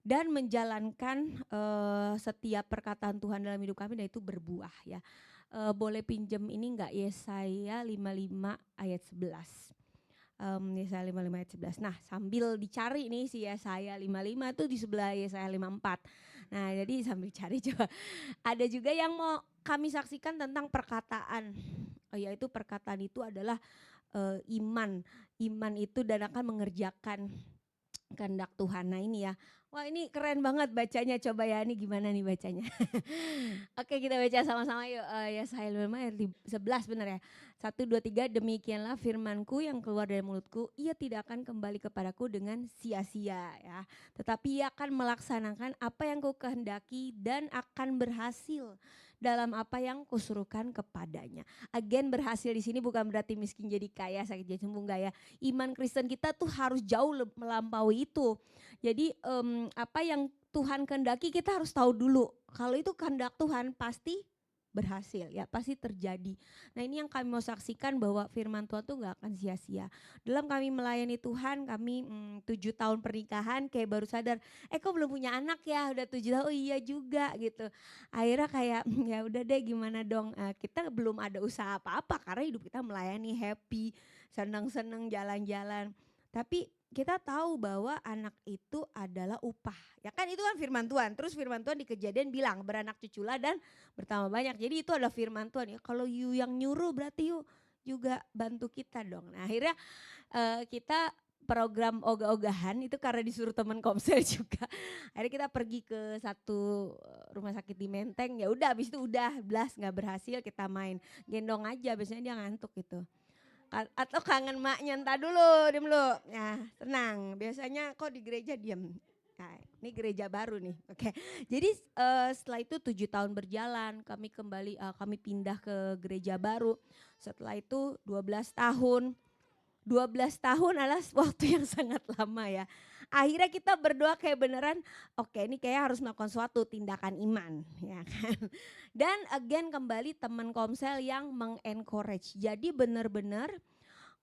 dan menjalankan setiap perkataan Tuhan dalam hidup kami, dan itu berbuah ya. Boleh pinjem ini enggak, Yesaya 55 ayat 11. Yesaya 55 ayat 11. Nah, sambil dicari nih si Yesaya 55 itu di sebelah Yesaya 54. Nah, jadi sambil cari coba. Ada juga yang mau kami saksikan tentang perkataan. Yaitu perkataan itu adalah iman. Iman itu dan akan mengerjakan kehendak Tuhan. Nah, ini ya. Wah, ini keren banget bacanya. Coba ya, ini gimana nih bacanya? Oke, kita baca sama-sama yuk. Yesaya 55 ayat 11 benar ya. 1, 2, 3, demikianlah firmanku yang keluar dari mulutku, ia tidak akan kembali kepadaku dengan sia-sia ya. Tetapi ia akan melaksanakan apa yang kau kehendaki dan akan berhasil dalam apa yang kusuruhkan kepadanya. Again, berhasil di sini bukan berarti miskin jadi kaya, sakit jadi sembuh, enggak ya. Iman Kristen kita tuh harus jauh melampaui itu. Jadi apa yang Tuhan kehendaki kita harus tahu dulu. Kalau itu kehendak Tuhan pasti berhasil ya, pasti terjadi. Nah, ini yang kami mau saksikan bahwa firman Tuhan tuh gak akan sia-sia. Dalam kami melayani Tuhan, kami 7 tahun pernikahan kayak baru sadar, kok belum punya anak ya, udah 7 tahun, oh iya juga gitu. Akhirnya kayak ya udah deh gimana dong, kita belum ada usaha apa-apa karena hidup kita melayani, happy, senang-senang jalan-jalan. Tapi kita tahu bahwa anak itu adalah upah. Ya kan itu kan firman Tuhan. Terus firman Tuhan di Kejadian bilang beranak cuculah dan bertambah banyak. Jadi itu adalah firman Tuhan ya. Kalau you yang nyuruh berarti you juga bantu kita dong. Nah, akhirnya kita program ogah-ogahan itu karena disuruh teman Komsel juga. Akhirnya kita pergi ke satu rumah sakit di Menteng. Ya udah habis itu udah blas nggak berhasil, kita main gendong aja, biasanya dia ngantuk gitu. Atau kangen maknya, entar dulu, diem dulu. Nah, tenang. Biasanya kok di gereja diem. Nah, ini gereja baru nih. Oke. Jadi setelah itu 7 tahun berjalan, kami kami pindah ke gereja baru. Setelah itu 12 tahun. 12 tahun adalah waktu yang sangat lama ya. Akhirnya kita berdoa kayak beneran, oke ini kayak harus melakukan suatu tindakan iman ya kan. Dan again kembali teman Komsel yang mengencourage. Jadi benar-benar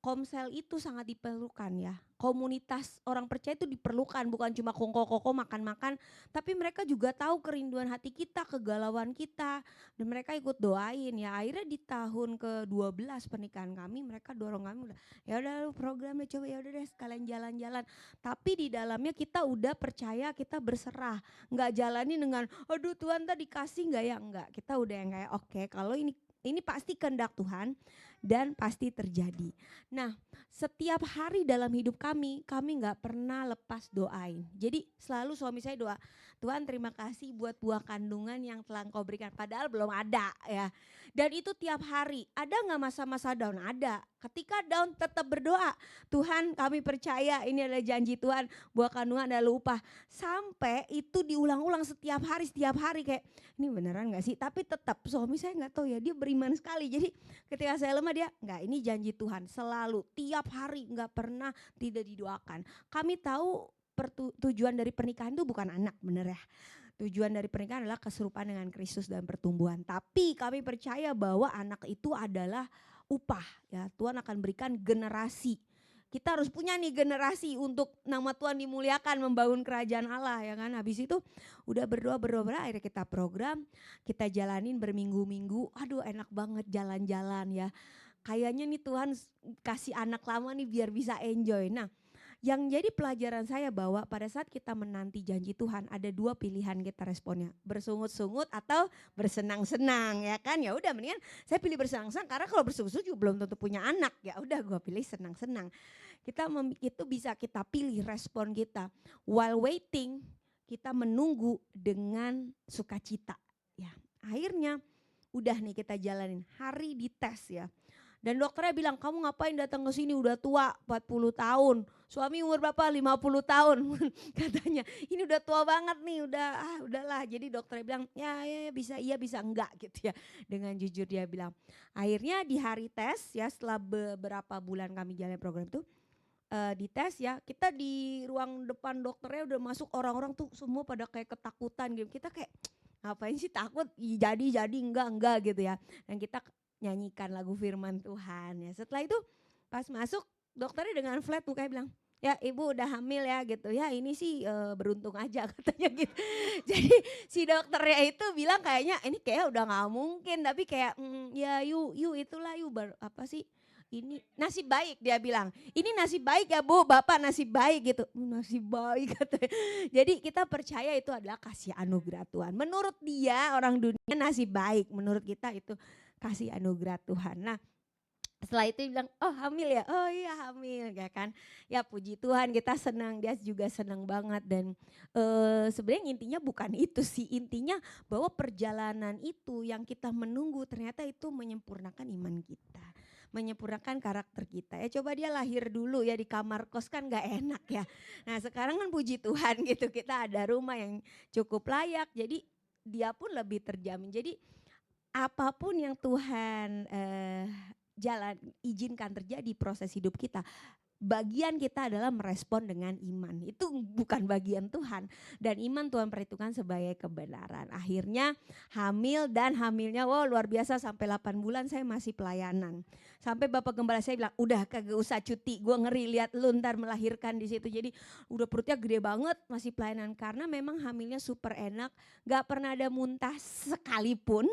Komsel itu sangat diperlukan ya. Komunitas orang percaya itu diperlukan, bukan cuma kongko-kongko makan-makan, tapi mereka juga tahu kerinduan hati kita, kegalauan kita, dan mereka ikut doain ya. Akhirnya di tahun ke-12 pernikahan kami, mereka dorong kami udah, ya udah programnya coba, ya udah deh sekalian jalan-jalan. Tapi di dalamnya kita udah percaya, kita berserah, nggak jalani dengan, aduh Tuhan tadi kasih nggak ya, nggak. Kita udah yang kayak oke, kalau ini pasti kehendak Tuhan dan pasti terjadi. Nah, setiap hari dalam hidup kami nggak pernah lepas doain. Jadi selalu suami saya doa, Tuhan terima kasih buat buah kandungan yang telah Engkau berikan. Padahal belum ada ya. Dan itu tiap hari. Ada nggak masa-masa down? Ada. Ketika down tetap berdoa. Tuhan kami percaya ini adalah janji Tuhan. Buah kandungan adalah upah. Sampai itu diulang-ulang setiap hari kayak ini beneran gak sih? Tapi tetap suami saya gak tahu ya, dia beriman sekali. Jadi ketika saya lemah dia enggak, ini janji Tuhan selalu tiap hari, gak pernah tidak didoakan. Kami tahu tujuan dari pernikahan itu bukan anak, bener ya. Tujuan dari pernikahan adalah keserupaan dengan Kristus dan pertumbuhan. Tapi kami percaya bahwa anak itu adalah upah ya. Tuhan akan berikan generasi. Kita harus punya nih generasi untuk nama Tuhan dimuliakan, membangun kerajaan Allah ya kan. Habis itu udah berdoa akhirnya kita program, kita jalanin berminggu-minggu. Aduh enak banget jalan-jalan ya. Kayaknya nih Tuhan kasih anak lama nih biar bisa enjoy. Nah, yang jadi pelajaran saya bahwa pada saat kita menanti janji Tuhan ada 2 pilihan kita responnya. Bersungut-sungut atau bersenang-senang ya kan. Ya udah mendingan saya pilih bersenang-senang karena kalau bersungut-sungut juga belum tentu punya anak. Ya udah gue pilih senang-senang. Itu bisa kita pilih respon kita. While waiting kita menunggu dengan sukacita. Ya, akhirnya udah nih kita jalanin. Hari dites ya. Dan dokternya bilang, kamu ngapain datang ke sini udah tua 40 tahun. Suami umur berapa? 50 tahun. Katanya, ini udah tua banget nih, udahlah. Jadi dokternya bilang, ya bisa iya bisa enggak gitu ya. Dengan jujur dia bilang. Akhirnya di hari tes ya, setelah beberapa bulan kami jalan program itu, dites ya, kita di ruang depan dokternya udah masuk, orang-orang tuh semua pada kayak ketakutan gitu. Kita kayak ngapain sih takut, jadi enggak gitu ya. Dan kita nyanyikan lagu firman Tuhan ya. Setelah itu pas masuk dokternya dengan flat mukanya bilang, ya ibu udah hamil ya gitu, ya ini sih beruntung aja katanya gitu. Jadi si dokternya itu bilang kayaknya ini kayak udah nggak mungkin, tapi kayak ya you itulah apa sih ini nasib baik, dia bilang ini nasib baik ya bu, bapak nasib baik gitu. Nasib baik katanya. Jadi kita percaya itu adalah kasih anugerah Tuhan. Menurut dia orang dunia nasib baik, menurut kita itu kasih anugerah Tuhan. Nah setelah itu dia bilang, oh hamil ya? Oh iya hamil ya kan. Ya puji Tuhan kita senang, dia juga senang banget. Dan sebenarnya intinya bukan itu sih. Intinya bahwa perjalanan itu yang kita menunggu ternyata itu menyempurnakan iman kita. Menyempurnakan karakter kita. Ya coba dia lahir dulu ya di kamar kos kan gak enak ya. Nah sekarang kan puji Tuhan gitu, kita ada rumah yang cukup layak. Jadi dia pun lebih terjamin. Jadi apapun yang Tuhan izinkan terjadi proses hidup kita, bagian kita adalah merespon dengan iman. Itu bukan bagian Tuhan, dan iman Tuhan perhitungkan sebagai kebenaran. Akhirnya hamil, dan hamilnya luar biasa, sampai 8 bulan saya masih pelayanan. Sampai Bapak Gembala saya bilang, udah kagak usah cuti, gue ngeri lihat lu ntar melahirkan di situ. Jadi udah perutnya gede banget masih pelayanan, karena memang hamilnya super enak, gak pernah ada muntah sekalipun,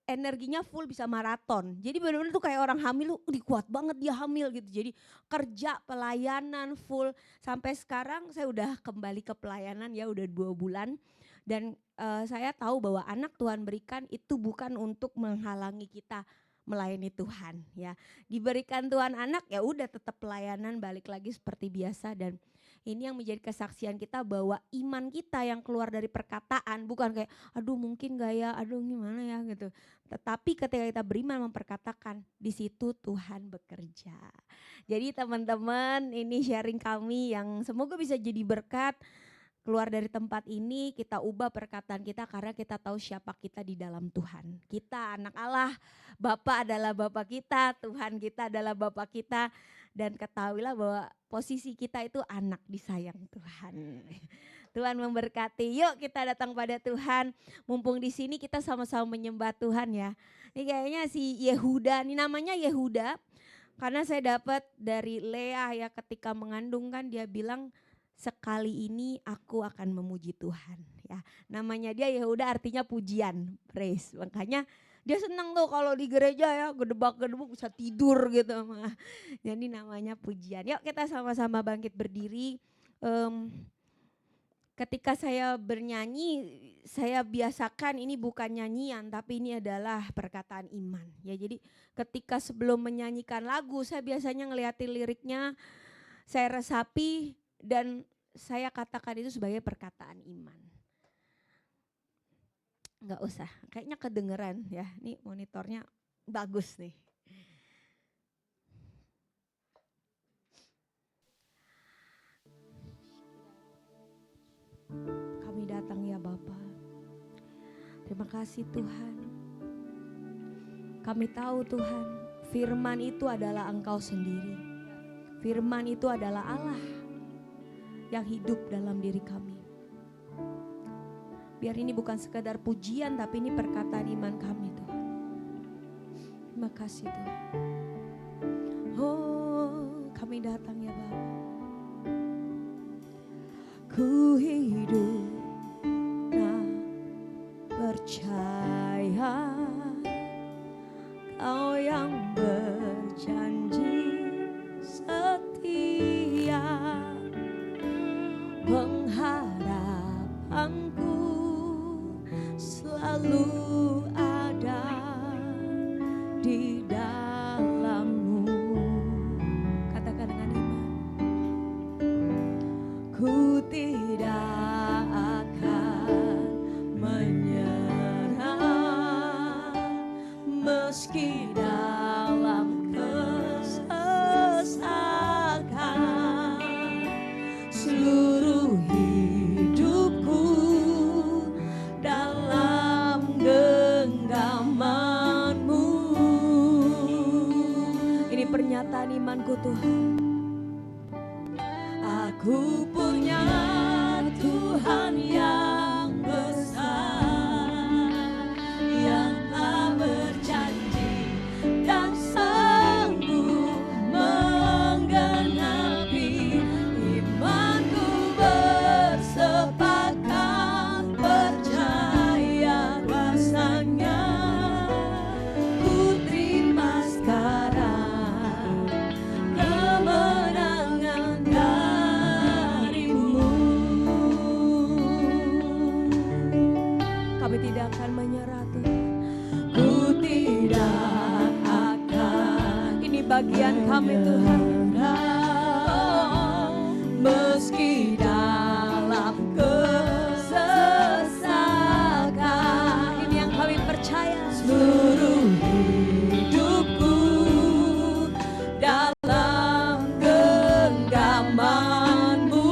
energinya full, bisa maraton. Jadi benar-benar tuh kayak orang hamil, kuat banget dia hamil gitu. Jadi kerja, pelayanan full. Sampai sekarang saya udah kembali ke pelayanan ya, udah 2 bulan. Dan saya tahu bahwa anak Tuhan berikan itu bukan untuk menghalangi kita melayani Tuhan ya. Diberikan Tuhan anak, ya udah tetap pelayanan, balik lagi seperti biasa. Dan ini yang menjadi kesaksian kita bahwa iman kita yang keluar dari perkataan, bukan kayak aduh mungkin gak ya, aduh gimana ya gitu. Tetapi ketika kita beriman memperkatakan, di situ Tuhan bekerja. Jadi teman-teman, ini sharing kami yang semoga bisa jadi berkat. Keluar dari tempat ini kita ubah perkataan kita karena kita tahu siapa kita di dalam Tuhan. Kita anak Allah, Bapa adalah Bapa kita, Tuhan kita adalah Bapa kita. Dan ketahuilah bahwa posisi kita itu anak disayang Tuhan. Tuhan memberkati. Yuk kita datang pada Tuhan. Mumpung di sini kita sama-sama menyembah Tuhan ya. Ini kayaknya si Yehuda, ini namanya Yehuda. Karena saya dapat dari Leah ya, ketika mengandung kan dia bilang, sekali ini aku akan memuji Tuhan ya. Namanya dia Yehuda, artinya pujian, praise. Makanya dia senang tuh kalau di gereja ya, gedebak-gedebuk bisa tidur gitu. Jadi namanya pujian. Yuk kita sama-sama bangkit berdiri. Ketika saya bernyanyi, saya biasakan ini bukan nyanyian, tapi ini adalah perkataan iman. Ya, jadi ketika sebelum menyanyikan lagu, saya biasanya ngeliatin liriknya, saya resapi, dan saya katakan itu sebagai perkataan iman. Enggak usah, kayaknya kedengeran ya. Nih monitornya bagus nih. Kami datang ya Bapa. Terima kasih Tuhan. Kami tahu Tuhan, firman itu adalah Engkau sendiri. Firman itu adalah Allah yang hidup dalam diri kami. Biar ini bukan sekadar pujian, tapi ini perkataan iman kami Tuhan. Terima kasih Tuhan. Oh, kami datang ya Bapa. Ku hidup percaya Kau yang berjanji setia, pengharapanku selalu ada di dalam-Mu. Katakan dengan iman. Ku tidak akan menyerah meski dalam kesesakan. Seluruh hidupku dalam genggaman-Mu. Ini pernyataan imanku Tuhan. Aku punya Tuhan yang besar, yang telah berjanji dan sanggup menggenapi bagian kami Tuhan. Oh, meski dalam kesesakan, ini yang kami percaya. Seluruh hidupku dalam genggaman-Mu.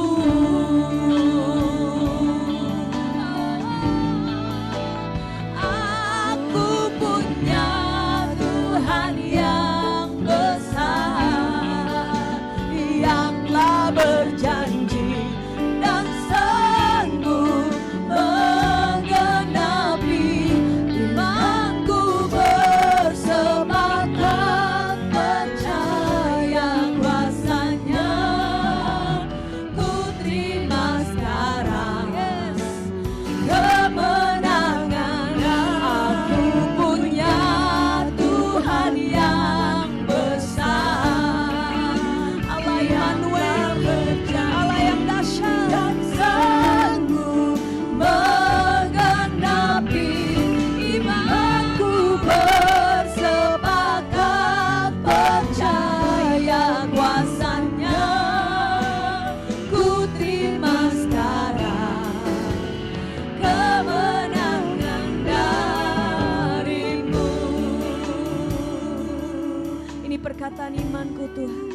Aku punya Tuhan yang besar, yang telah berjanji dan sanggup menggenapi imanku, bersepakat percaya kuasanya. Ku terima sekarang kemenangan. Aku punya Tuhan yang besar, Allah Immanuel, Allah yang dahsyat dan sanggup menggenapi imanku, bersepakat percaya kuasanya. Ku terima sekarang kemenangan dari-Mu. Ini perkataan imanku Tuhan.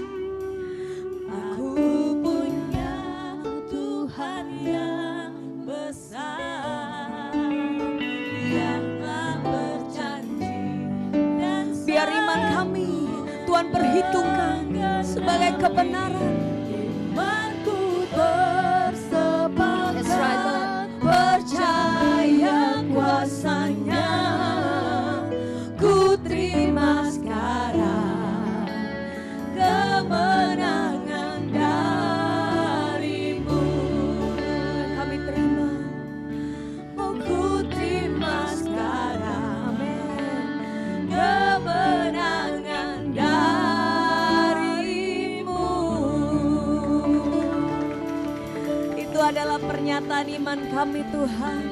Aku punya Tuhan yang besar, yang telah berjanji dan biar iman kami Tuhan perhitungkan sebagai kebenaran. Imanku bersepakat percaya kuasanya. Ku terima sekarang kemenangan dari-Mu. Kami terima, oh ku terima sekarang, amin, kemenangan dari-Mu. Itu adalah pernyataan iman kami Tuhan.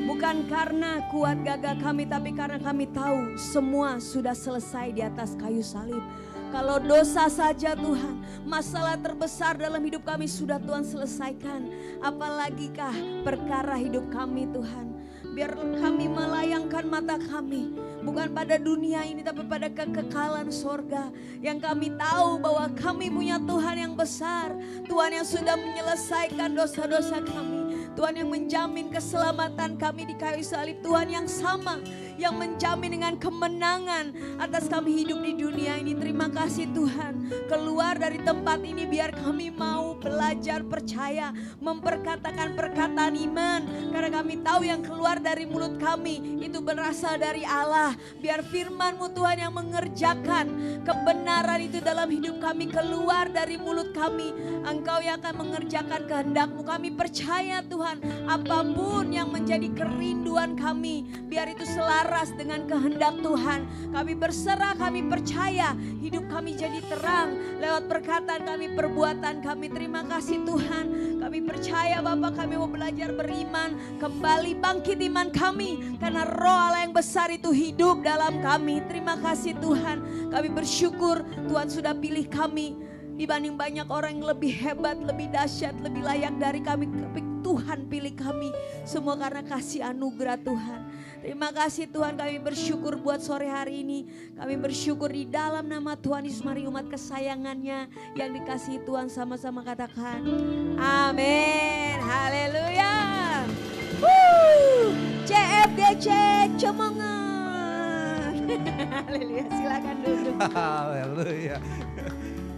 Bukan karena kuat gagah kami, tapi karena kami tahu semua sudah selesai di atas kayu salib. Kalau dosa saja Tuhan, masalah terbesar dalam hidup kami sudah Tuhan selesaikan. Apalagikah perkara hidup kami Tuhan. Biar kami melayangkan mata kami bukan pada dunia ini, tapi pada kekekalan sorga. Yang kami tahu bahwa kami punya Tuhan yang besar, Tuhan yang sudah menyelesaikan dosa-dosa kami, Tuhan yang menjamin keselamatan kami di kayu salib, Tuhan yang sama yang menjamin dengan kemenangan atas kami hidup di dunia ini. Terima kasih Tuhan. Keluar dari tempat ini biar kami mau belajar percaya, memperkatakan perkataan iman, karena kami tahu yang keluar dari mulut kami itu berasal dari Allah. Biar firman-Mu Tuhan yang mengerjakan kebenaran itu dalam hidup kami, keluar dari mulut kami. Engkau yang akan mengerjakan kehendak-Mu. Kami percaya Tuhan, apapun yang menjadi kerinduan kami, biar itu selaras dengan kehendak Tuhan. Kami berserah, kami percaya hidup kami jadi terang lewat perkataan kami, perbuatan kami. Terima kasih Tuhan. Kami percaya Bapa, kami mau belajar beriman, kembali bangkit iman kami, karena roh Allah yang besar itu hidup dalam kami. Terima kasih Tuhan. Kami bersyukur Tuhan sudah pilih kami dibanding banyak orang yang lebih hebat, lebih dahsyat, lebih layak dari kami. Tapi Tuhan pilih kami semua karena kasih anugerah Tuhan. Terima kasih Tuhan, kami bersyukur buat sore hari ini. Kami bersyukur di dalam nama Tuhan Yesus. Mari umat kesayangannya yang dikasihi Tuhan sama-sama katakan amin. Haleluya. CFDC Cemongan. Haleluya, silakan duduk. Haleluya.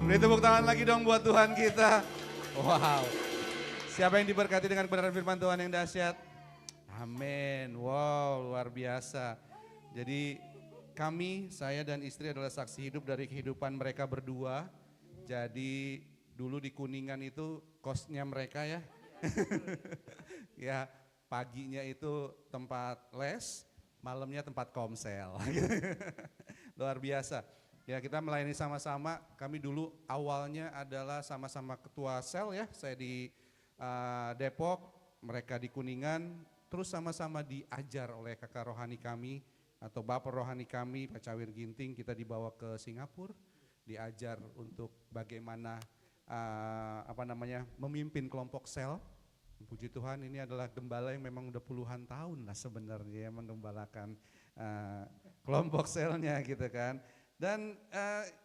Beri tepuk tangan lagi dong buat Tuhan kita. Wow. Siapa yang diberkati dengan kebenaran firman Tuhan yang dahsyat? Amin. Wow, luar biasa. Jadi kami, saya dan istri adalah saksi hidup dari kehidupan mereka berdua. Jadi dulu di Kuningan itu kosnya mereka ya. Ya, paginya itu tempat les, malamnya tempat komsel. Luar biasa. Ya, kita melayani sama-sama. Kami dulu awalnya adalah sama-sama ketua sel ya. Saya di Depok, mereka di Kuningan. Terus sama-sama diajar oleh kakak rohani kami atau bapak rohani kami, Pak Cawir Ginting. Kita dibawa ke Singapura. diajar untuk bagaimana memimpin kelompok sel. Puji Tuhan, ini adalah gembala yang memang udah puluhan tahun lah sebenarnya menggembalakan kelompok selnya gitu kan. Dan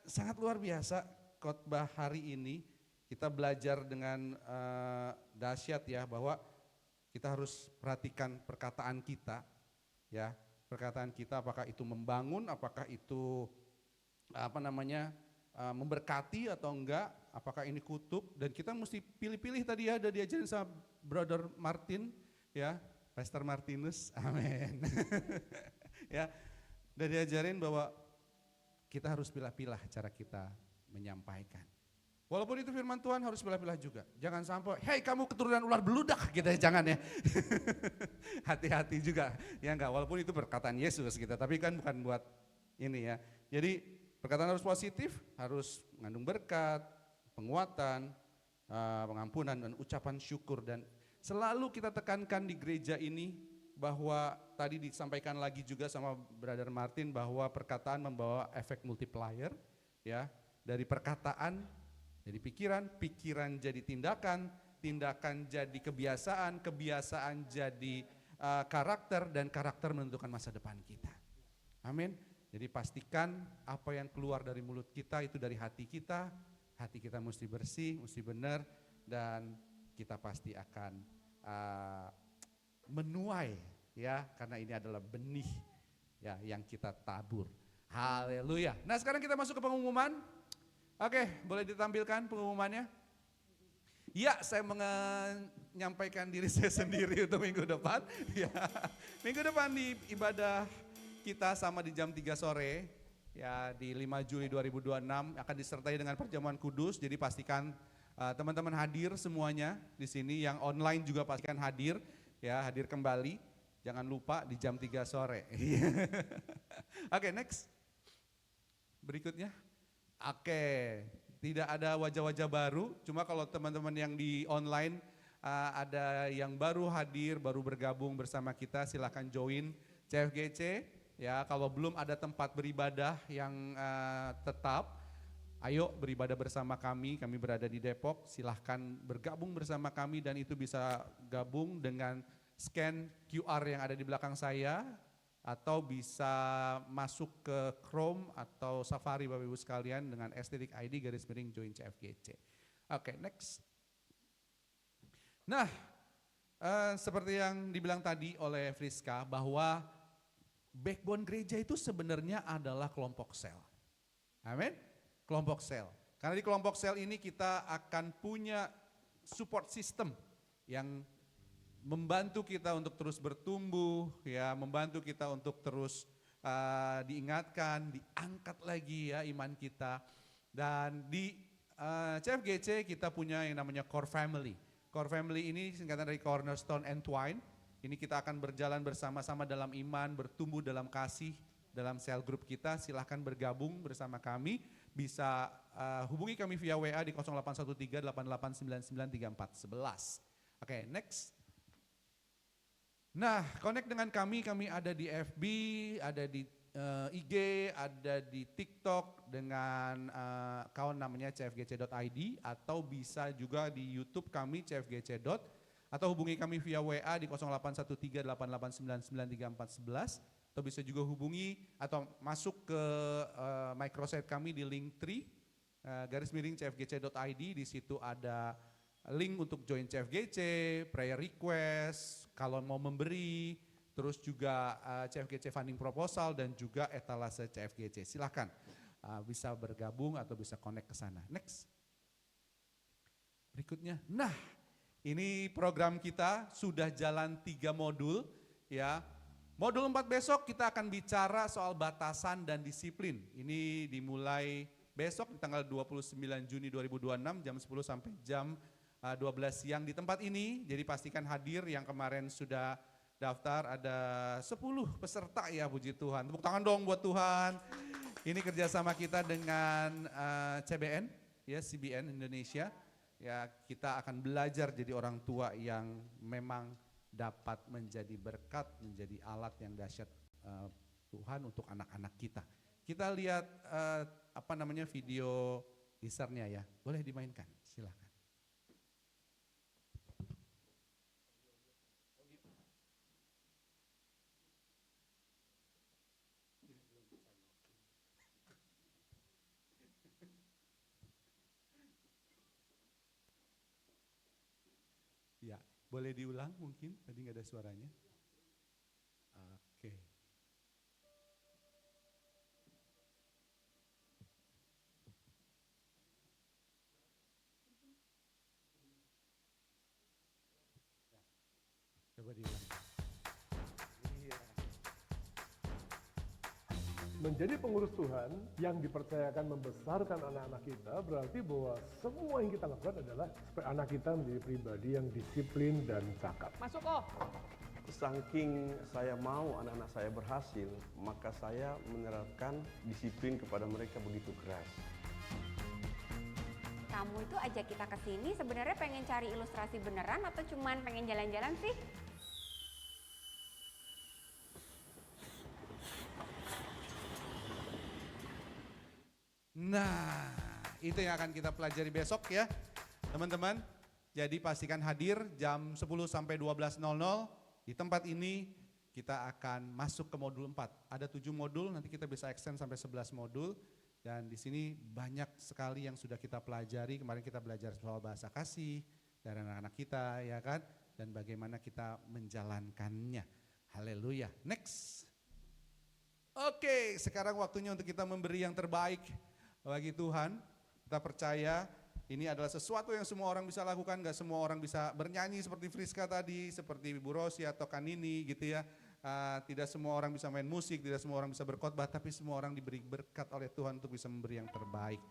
sangat luar biasa khotbah hari ini kita belajar dengan dahsyat ya, bahwa kita harus perhatikan perkataan kita ya. Perkataan kita apakah itu membangun, apakah itu memberkati atau enggak, apakah ini kutuk, dan kita mesti pilih-pilih tadi ya, ada diajarin sama Brother Martin ya, Pastor Martinus, amin. Ya, dan diajarin bahwa kita harus pilah-pilah cara kita menyampaikan. Walaupun itu firman Tuhan, harus pilah-pilah juga. Jangan sampai, hei kamu keturunan ular beludak, gitu ya, jangan ya. Hati-hati juga, ya enggak, walaupun itu perkataan Yesus kita, tapi kan bukan buat ini ya. Jadi perkataan harus positif, harus mengandung berkat, penguatan, pengampunan, dan ucapan syukur. Dan selalu kita tekankan di gereja ini bahwa tadi disampaikan lagi juga sama Brother Martin bahwa perkataan membawa efek multiplier ya, dari perkataan jadi pikiran, pikiran jadi tindakan, tindakan jadi kebiasaan, kebiasaan jadi karakter, dan karakter menentukan masa depan kita. Amin. Jadi pastikan apa yang keluar dari mulut kita itu dari hati kita mesti bersih, mesti benar, dan kita pasti akan menuai ya, karena ini adalah benih ya yang kita tabur. Haleluya. Nah sekarang kita masuk ke pengumuman. Oke, boleh ditampilkan pengumumannya? Ya, saya menyampaikan diri saya sendiri untuk minggu depan. Ya, minggu depan di ibadah kita sama di jam 3 sore, ya di 5 Juli 2026 akan disertai dengan perjamuan kudus. Jadi pastikan teman-teman hadir semuanya di sini, yang online juga pastikan hadir, ya hadir kembali. Jangan lupa di jam 3 sore. Oke, next. Berikutnya. Oke, tidak ada wajah-wajah baru, cuma kalau teman-teman yang di online ada yang baru hadir, baru bergabung bersama kita, silakan join CFGC. Ya, kalau belum ada tempat beribadah yang tetap, ayo beribadah bersama kami berada di Depok, silahkan bergabung bersama kami, dan itu bisa gabung dengan scan QR yang ada di belakang saya, atau bisa masuk ke Chrome atau Safari Bapak Ibu sekalian dengan estetik ID _join CFGC. Oke, next. Nah, seperti yang dibilang tadi oleh Friska, bahwa backbone gereja itu sebenarnya adalah kelompok sel. Amin. Kelompok sel. Karena di kelompok sel ini kita akan punya support system yang membantu kita untuk terus bertumbuh, ya, membantu kita untuk terus diingatkan, diangkat lagi ya iman kita. Dan di CFGC kita punya yang namanya Core Family. Core Family ini singkatan dari Cornerstone and Twine. Ini kita akan berjalan bersama-sama dalam iman, bertumbuh dalam kasih, dalam sel grup kita. Silahkan bergabung bersama kami. Bisa hubungi kami via WA di 0813 8899 3411. Oke, next. Nah, connect dengan kami ada di FB, ada di IG, ada di TikTok dengan account namanya cfgc.id, atau bisa juga di YouTube kami cfgc. Atau hubungi kami via WA di 0813 8899 3411, atau bisa juga hubungi atau masuk ke microsite kami di Linktree _cfgc.id. Di situ ada link untuk join CFGC, prayer request, kalau mau memberi, terus juga CFGC funding proposal, dan juga etalase CFGC. Silahkan bisa bergabung atau bisa connect ke sana. Next. Berikutnya. Nah, ini program kita sudah jalan 3 modul ya. Modul 4 besok kita akan bicara soal batasan dan disiplin. Ini dimulai besok di tanggal 29 Juni 2026 jam 10 sampai jam 12 siang di tempat ini. Jadi pastikan hadir. Yang kemarin sudah daftar ada 10 peserta ya, puji Tuhan. Tepuk tangan dong buat Tuhan. Ini kerjasama kita dengan CBN, ya CBN Indonesia. Ya, kita akan belajar jadi orang tua yang memang dapat menjadi berkat, menjadi alat yang dahsyat Tuhan untuk anak-anak kita. Kita lihat video teasernya ya. Boleh dimainkan, silakan. Ya, boleh diulang mungkin, tadi nggak ada suaranya. Oke. Coba diulang. Menjadi pengurus Tuhan yang dipercayakan membesarkan anak-anak kita berarti bahwa semua yang kita lakukan adalah supaya anak kita menjadi pribadi yang disiplin dan cakap. Saking saya mau anak-anak saya berhasil, maka saya menerapkan disiplin kepada mereka begitu keras. Kamu itu ajak kita ke sini sebenarnya pengen cari ilustrasi beneran atau cuman pengen jalan-jalan sih? Nah, itu yang akan kita pelajari besok ya, teman-teman. Jadi pastikan hadir jam 10 sampai 12.00 di tempat ini. Kita akan masuk ke modul 4. Ada 7 modul, nanti kita bisa extend sampai 11 modul. Dan di sini banyak sekali yang sudah kita pelajari. Kemarin kita belajar soal bahasa kasih dari anak-anak kita, ya kan? Dan bagaimana kita menjalankannya. Haleluya. Next. Oke, sekarang waktunya untuk kita memberi yang terbaik bagi Tuhan. Kita percaya ini adalah sesuatu yang semua orang bisa lakukan. Gak semua orang bisa bernyanyi seperti Friska tadi, seperti Ibu Rosi atau Kanini gitu ya. Tidak semua orang bisa main musik, tidak semua orang bisa berkhotbah, tapi semua orang diberi berkat oleh Tuhan untuk bisa memberi yang terbaik.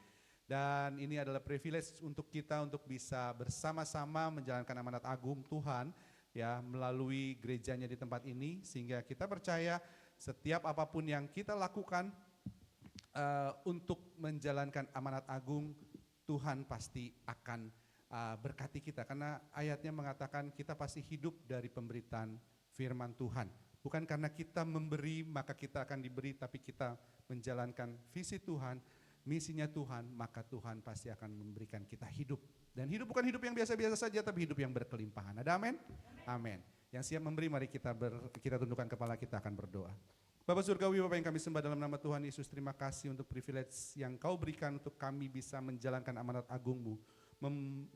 Dan ini adalah privilege untuk kita untuk bisa bersama-sama menjalankan amanat agung Tuhan ya, melalui gerejanya di tempat ini, sehingga kita percaya setiap apapun yang kita lakukan untuk menjalankan amanat agung, Tuhan pasti akan berkati kita. Karena ayatnya mengatakan kita pasti hidup dari pemberitaan firman Tuhan. Bukan karena kita memberi maka kita akan diberi, tapi kita menjalankan visi Tuhan, misinya Tuhan, maka Tuhan pasti akan memberikan kita hidup. Dan hidup bukan hidup yang biasa-biasa saja, tapi hidup yang berkelimpahan. Ada amin? Amin. Yang siap memberi, mari kita tundukkan kepala, kita akan berdoa. Bapak Surgawi, Bapak yang kami sembah dalam nama Tuhan Yesus, terima kasih untuk privilege yang Kau berikan untuk kami bisa menjalankan amanat agung-Mu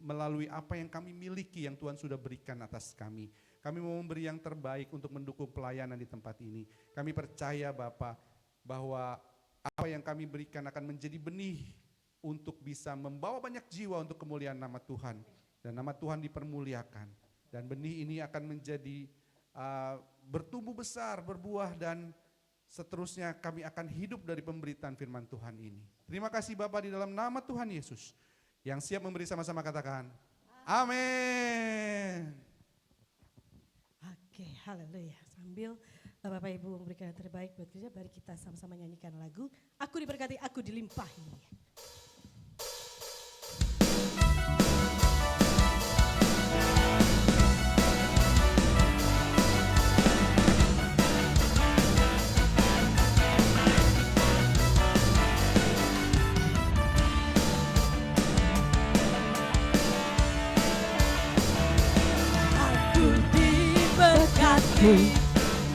melalui apa yang kami miliki yang Tuhan sudah berikan atas kami. Kami mau memberi yang terbaik untuk mendukung pelayanan di tempat ini. Kami percaya Bapak bahwa apa yang kami berikan akan menjadi benih untuk bisa membawa banyak jiwa untuk kemuliaan nama Tuhan. Dan nama Tuhan dipermuliakan. Dan benih ini akan menjadi bertumbuh besar, berbuah, dan seterusnya kami akan hidup dari pemberitaan firman Tuhan ini. Terima kasih Bapak, di dalam nama Tuhan Yesus. Yang siap memberi sama-sama katakan, amin. Oke, haleluya. Sambil Bapak Ibu memberikan yang terbaik buat gereja, mari kita sama-sama nyanyikan lagu Aku Diberkati, Aku Dilimpahi.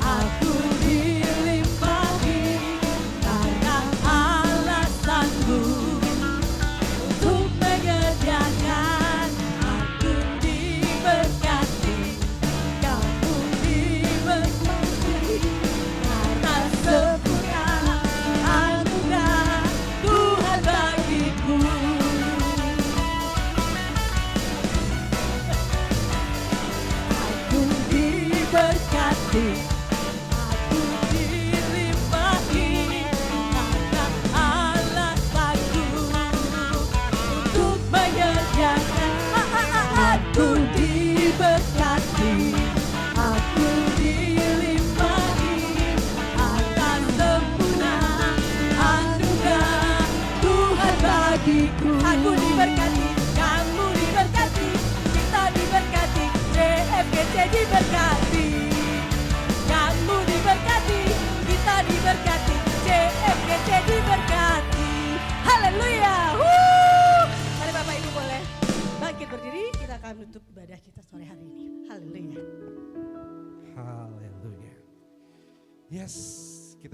Aku dilimpahi karena alasanmu untuk mengerjakan. Aku diberkati, kamu diberkati karena sempurna anugerah Tuhan bagiku. Aku diberkati, aku dilimpahi karena alasanku untuk mengerjakan. Aku diberkati, aku dilimpahi atas sempurna anugerah Tuhan bagiku. Aku diberkati, kamu diberkati, kita diberkati, CFGC diberkati. Kamu diberkati, kita diberkati, CFGC diberkati.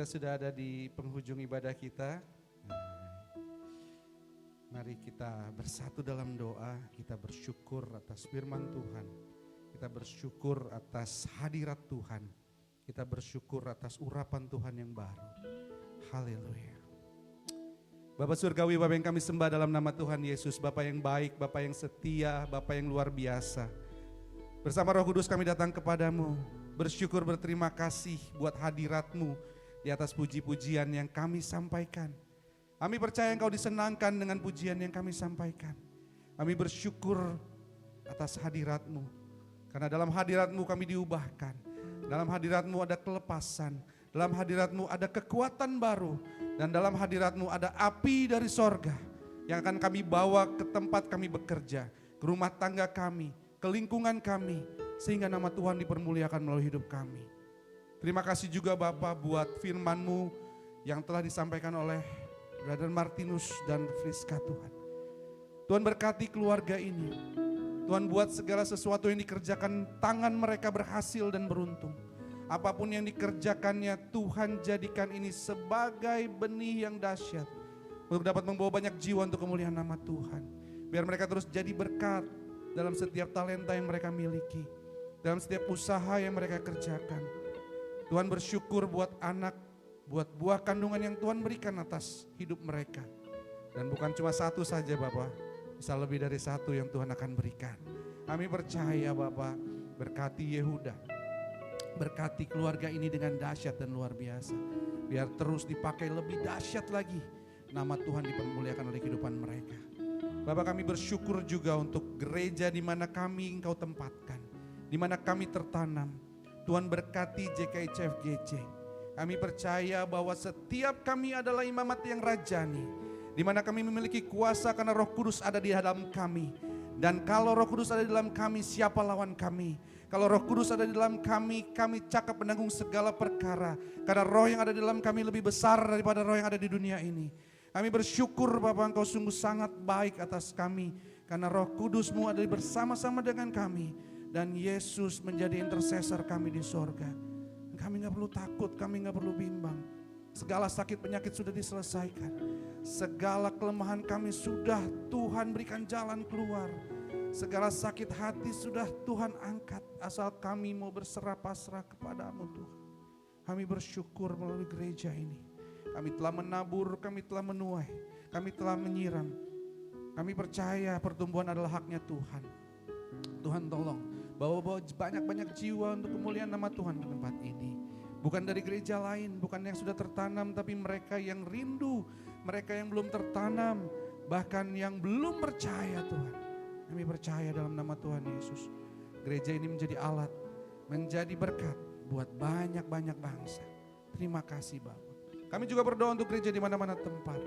Kita sudah ada di penghujung ibadah kita. Mari kita bersatu dalam doa, kita bersyukur atas firman Tuhan. Kita bersyukur atas hadirat Tuhan. Kita bersyukur atas urapan Tuhan yang baru. Haleluya. Bapak Surgawi, Bapak yang kami sembah dalam nama Tuhan Yesus, Bapak yang baik, Bapak yang setia, Bapak yang luar biasa. Bersama Roh Kudus kami datang kepadamu, bersyukur berterima kasih buat hadirat-Mu di atas puji-pujian yang kami sampaikan. Kami percaya Engkau disenangkan dengan pujian yang kami sampaikan. Kami bersyukur atas hadirat-Mu, karena dalam hadirat-Mu kami diubahkan. Dalam hadirat-Mu ada kelepasan, dalam hadirat-Mu ada kekuatan baru, dan dalam hadirat-Mu ada api dari sorga yang akan kami bawa ke tempat kami bekerja, ke rumah tangga kami, ke lingkungan kami, sehingga nama Tuhan dipermuliakan melalui hidup kami. Terima kasih juga Bapak buat firman-Mu yang telah disampaikan oleh Brother Martinus dan Friska Tuhan. Tuhan berkati keluarga ini. Tuhan buat segala sesuatu yang dikerjakan tangan mereka berhasil dan beruntung. Apapun yang dikerjakannya, Tuhan jadikan ini sebagai benih yang dahsyat untuk dapat membawa banyak jiwa untuk kemuliaan nama Tuhan. Biar mereka terus jadi berkat dalam setiap talenta yang mereka miliki, dalam setiap usaha yang mereka kerjakan. Tuhan bersyukur buat anak, buat buah kandungan yang Tuhan berikan atas hidup mereka. Dan bukan cuma satu saja Bapak, bisa lebih dari satu yang Tuhan akan berikan. Kami percaya Bapak, berkati Yehuda, berkati keluarga ini dengan dahsyat dan luar biasa. Biar terus dipakai lebih dahsyat lagi, nama Tuhan dipermuliakan oleh kehidupan mereka. Bapak, kami bersyukur juga untuk gereja di mana kami Engkau tempatkan, di mana kami tertanam. Tuhan berkati JKICF-GC. Kami percaya bahwa setiap kami adalah imamat yang rajani, di mana kami memiliki kuasa karena Roh Kudus ada di dalam kami. Dan kalau Roh Kudus ada di dalam kami, siapa lawan kami? Kalau Roh Kudus ada di dalam kami cakap menanggung segala perkara. Karena roh yang ada di dalam kami lebih besar daripada roh yang ada di dunia ini. Kami bersyukur Bapak, Engkau sungguh sangat baik atas kami. Karena Roh Kudus-Mu ada bersama-sama dengan kami. Dan Yesus menjadi intercessor kami di sorga. Kami gak perlu takut, kami gak perlu bimbang. Segala sakit penyakit sudah diselesaikan. Segala kelemahan kami sudah Tuhan berikan jalan keluar. Segala sakit hati sudah Tuhan angkat. Asal kami mau berserah pasrah kepadamu Tuhan. Kami bersyukur melalui gereja ini. Kami telah menabur, kami telah menuai, kami telah menyiram. Kami percaya pertumbuhan adalah haknya Tuhan. Tuhan tolong bawa banyak-banyak jiwa untuk kemuliaan nama Tuhan ke tempat ini. Bukan dari gereja lain, bukan yang sudah tertanam, tapi mereka yang rindu, mereka yang belum tertanam, bahkan yang belum percaya Tuhan. Kami percaya dalam nama Tuhan Yesus. Gereja ini menjadi alat, menjadi berkat buat banyak-banyak bangsa. Terima kasih Bapak. Kami juga berdoa untuk gereja di mana-mana tempat.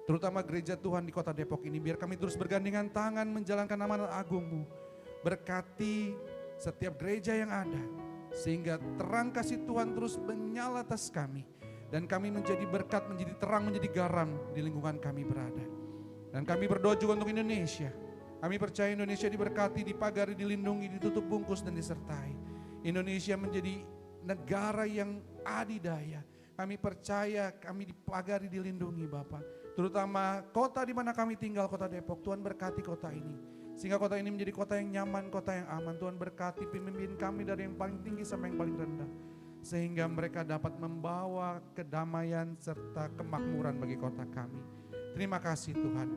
Terutama gereja Tuhan di kota Depok ini, biar kami terus bergandengan tangan menjalankan amanat agung-Mu. Berkati setiap gereja yang ada, sehingga terang kasih Tuhan terus menyala atas kami. Dan kami menjadi berkat, menjadi terang, menjadi garam di lingkungan kami berada. Dan kami berdoa juga untuk Indonesia. Kami percaya Indonesia diberkati, dipagari, dilindungi, ditutup bungkus dan disertai. Indonesia menjadi negara yang adidaya. Kami percaya kami dipagari, dilindungi Bapak. Terutama kota di mana kami tinggal, kota Depok. Tuhan berkati kota ini. Sehingga kota ini menjadi kota yang nyaman, kota yang aman. Tuhan berkati pemimpin kami dari yang paling tinggi sampai yang paling rendah. Sehingga mereka dapat membawa kedamaian serta kemakmuran bagi kota kami. Terima kasih Tuhan.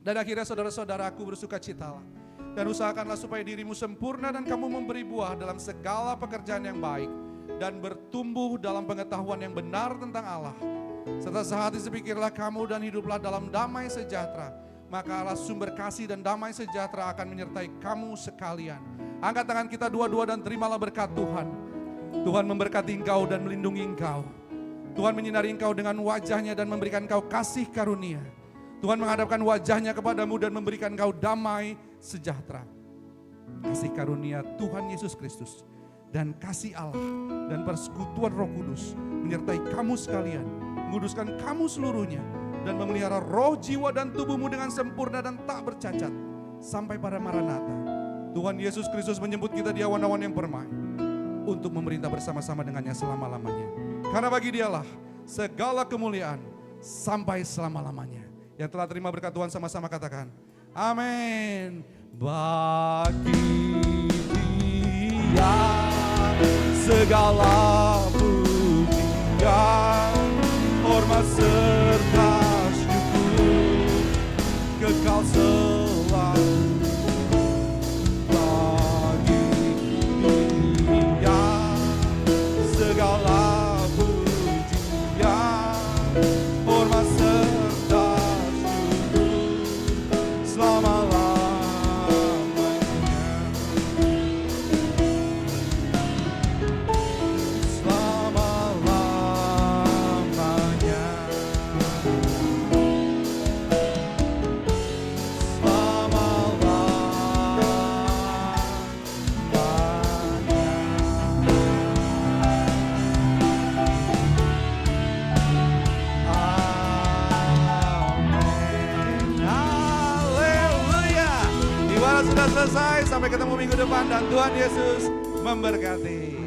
Dan akhirnya saudara-saudaraku bersukacitalah. Dan usahakanlah supaya dirimu sempurna dan kamu memberi buah dalam segala pekerjaan yang baik. Dan bertumbuh dalam pengetahuan yang benar tentang Allah. Serta sehati sepikirlah kamu dan hiduplah dalam damai sejahtera. Maka Allah sumber kasih dan damai sejahtera akan menyertai kamu sekalian. Angkat tangan kita dua-dua dan terimalah berkat Tuhan. Tuhan memberkati engkau dan melindungi engkau. Tuhan menyinari engkau dengan wajahnya dan memberikan engkau kasih karunia. Tuhan menghadapkan wajahnya kepadamu dan memberikan engkau damai sejahtera. Kasih karunia Tuhan Yesus Kristus dan kasih Allah dan persekutuan Roh Kudus menyertai kamu sekalian, menguduskan kamu seluruhnya, dan memelihara roh, jiwa, dan tubuhmu dengan sempurna dan tak bercacat sampai pada Maranatha. Tuhan Yesus Kristus menjemput kita di awan-awan yang permai untuk memerintah bersama-sama dengannya selama-lamanya. Karena bagi Dialah segala kemuliaan sampai selama-lamanya. Yang telah terima berkat Tuhan sama-sama katakan, amin. Bagi Dia segala pujian, hormat serta syukur kekal selalu. Bagi Dia segala pujian, hormat serta syukur selama-lamanya. Sudah selesai, sampai ketemu minggu depan dan Tuhan Yesus memberkati.